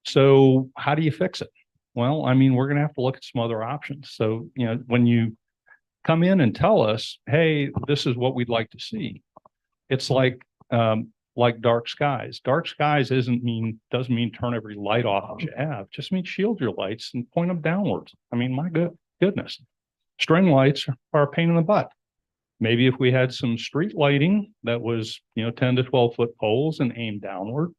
So how do you fix it? Well, I mean, we're going to have to look at some other options. So, when you come in and tell us, hey, this is what we'd like to see, it's like dark skies. Dark skies doesn't mean turn every light off that you have. It just means shield your lights and point them downwards. I mean, my goodness, string lights are a pain in the butt. Maybe if we had some street lighting that was, 10 to 12 foot poles and aimed downward,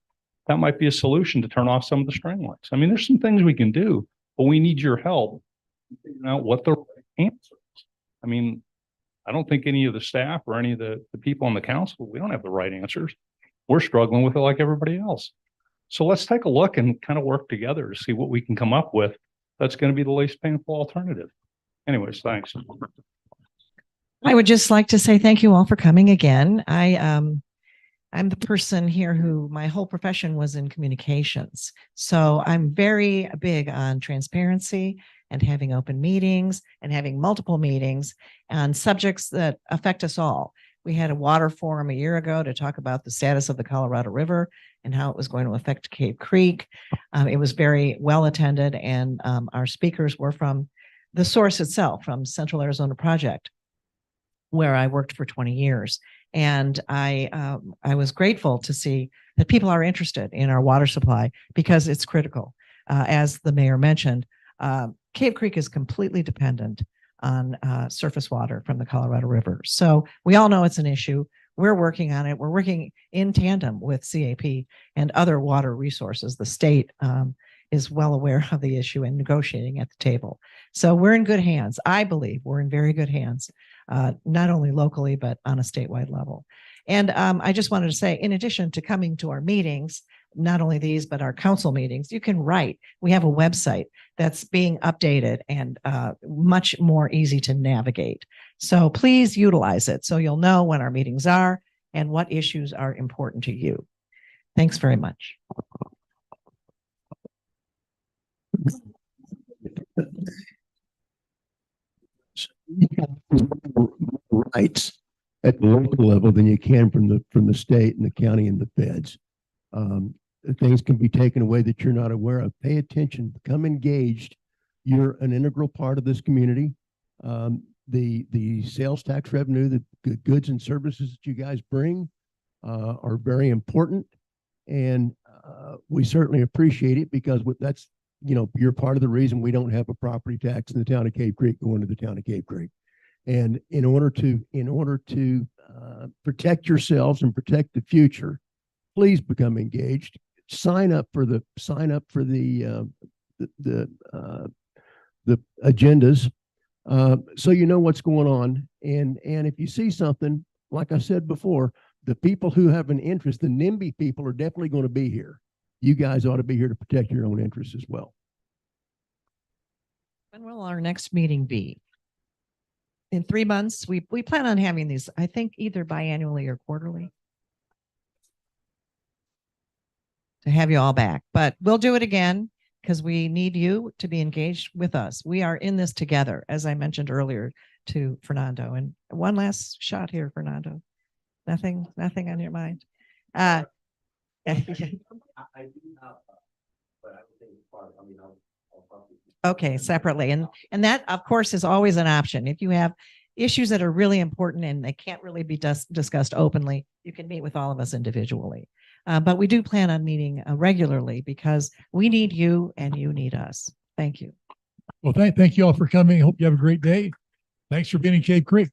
that might be a solution to turn off some of the string lights. I mean, there's some things we can do, but we need your help figuring out what the right answer is. I mean, I don't think any of the staff or any of the people on the council, we don't have the right answers. We're struggling with it like everybody else. So let's take a look and kind of work together to see what we can come up with that's going to be the least painful alternative. Anyways, thanks. I would just like to say thank you all for coming again. I'm the person here who my whole profession was in communications. So I'm very big on transparency and having open meetings and having multiple meetings on subjects that affect us all. We had a water forum a year ago to talk about the status of the Colorado River and how it was going to affect Cave Creek. It was very well attended, and our speakers were from the source itself, from Central Arizona Project, where I worked for 20 years. And I was grateful to see that people are interested in our water supply because it's critical. As the mayor mentioned, Cave Creek is completely dependent on surface water from the Colorado River. So we all know it's an issue. We're working on it. We're working in tandem with CAP and other water resources. The state is well aware of the issue and negotiating at the table. So we're in good hands. I believe we're in very good hands, not only locally, but on a statewide level. And I just wanted to say, in addition to coming to our meetings, not only these, but our council meetings, you can write. We have a website that's being updated and much more easy to navigate. So please utilize it so you'll know when our meetings are and what issues are important to you. Thanks very much. Rights at the local level than you can from the state and the county and the feds. Things can be taken away that you're not aware of. Pay attention, become engaged. You're an integral part of this community. The sales tax revenue, the goods and services that you guys bring are very important. And we certainly appreciate it because that's, you're part of the reason we don't have a property tax in the town of Cave Creek going to the town of Cave Creek. And in order to protect yourselves and protect the future, please become engaged. Sign up for the agendas, so you know what's going on. And if you see something, like I said before, the people who have an interest, the NIMBY people, are definitely going to be here. You guys ought to be here to protect your own interests as well. When will our next meeting be? In 3 months. We plan on having these, I think, either biannually or quarterly, to have you all back. But we'll do it again because we need you to be engaged with us. We are in this together, as I mentioned earlier to Fernando. And one last shot here, Fernando. Nothing on your mind? I do not, but I would think it's part, I'll talk to you. Okay, separately. And that, of course, is always an option. If you have issues that are really important and they can't really be discussed openly, you can meet with all of us individually. But we do plan on meeting regularly because we need you and you need us. Thank you. Well, thank you all for coming. I hope you have a great day. Thanks for being in Cave Creek.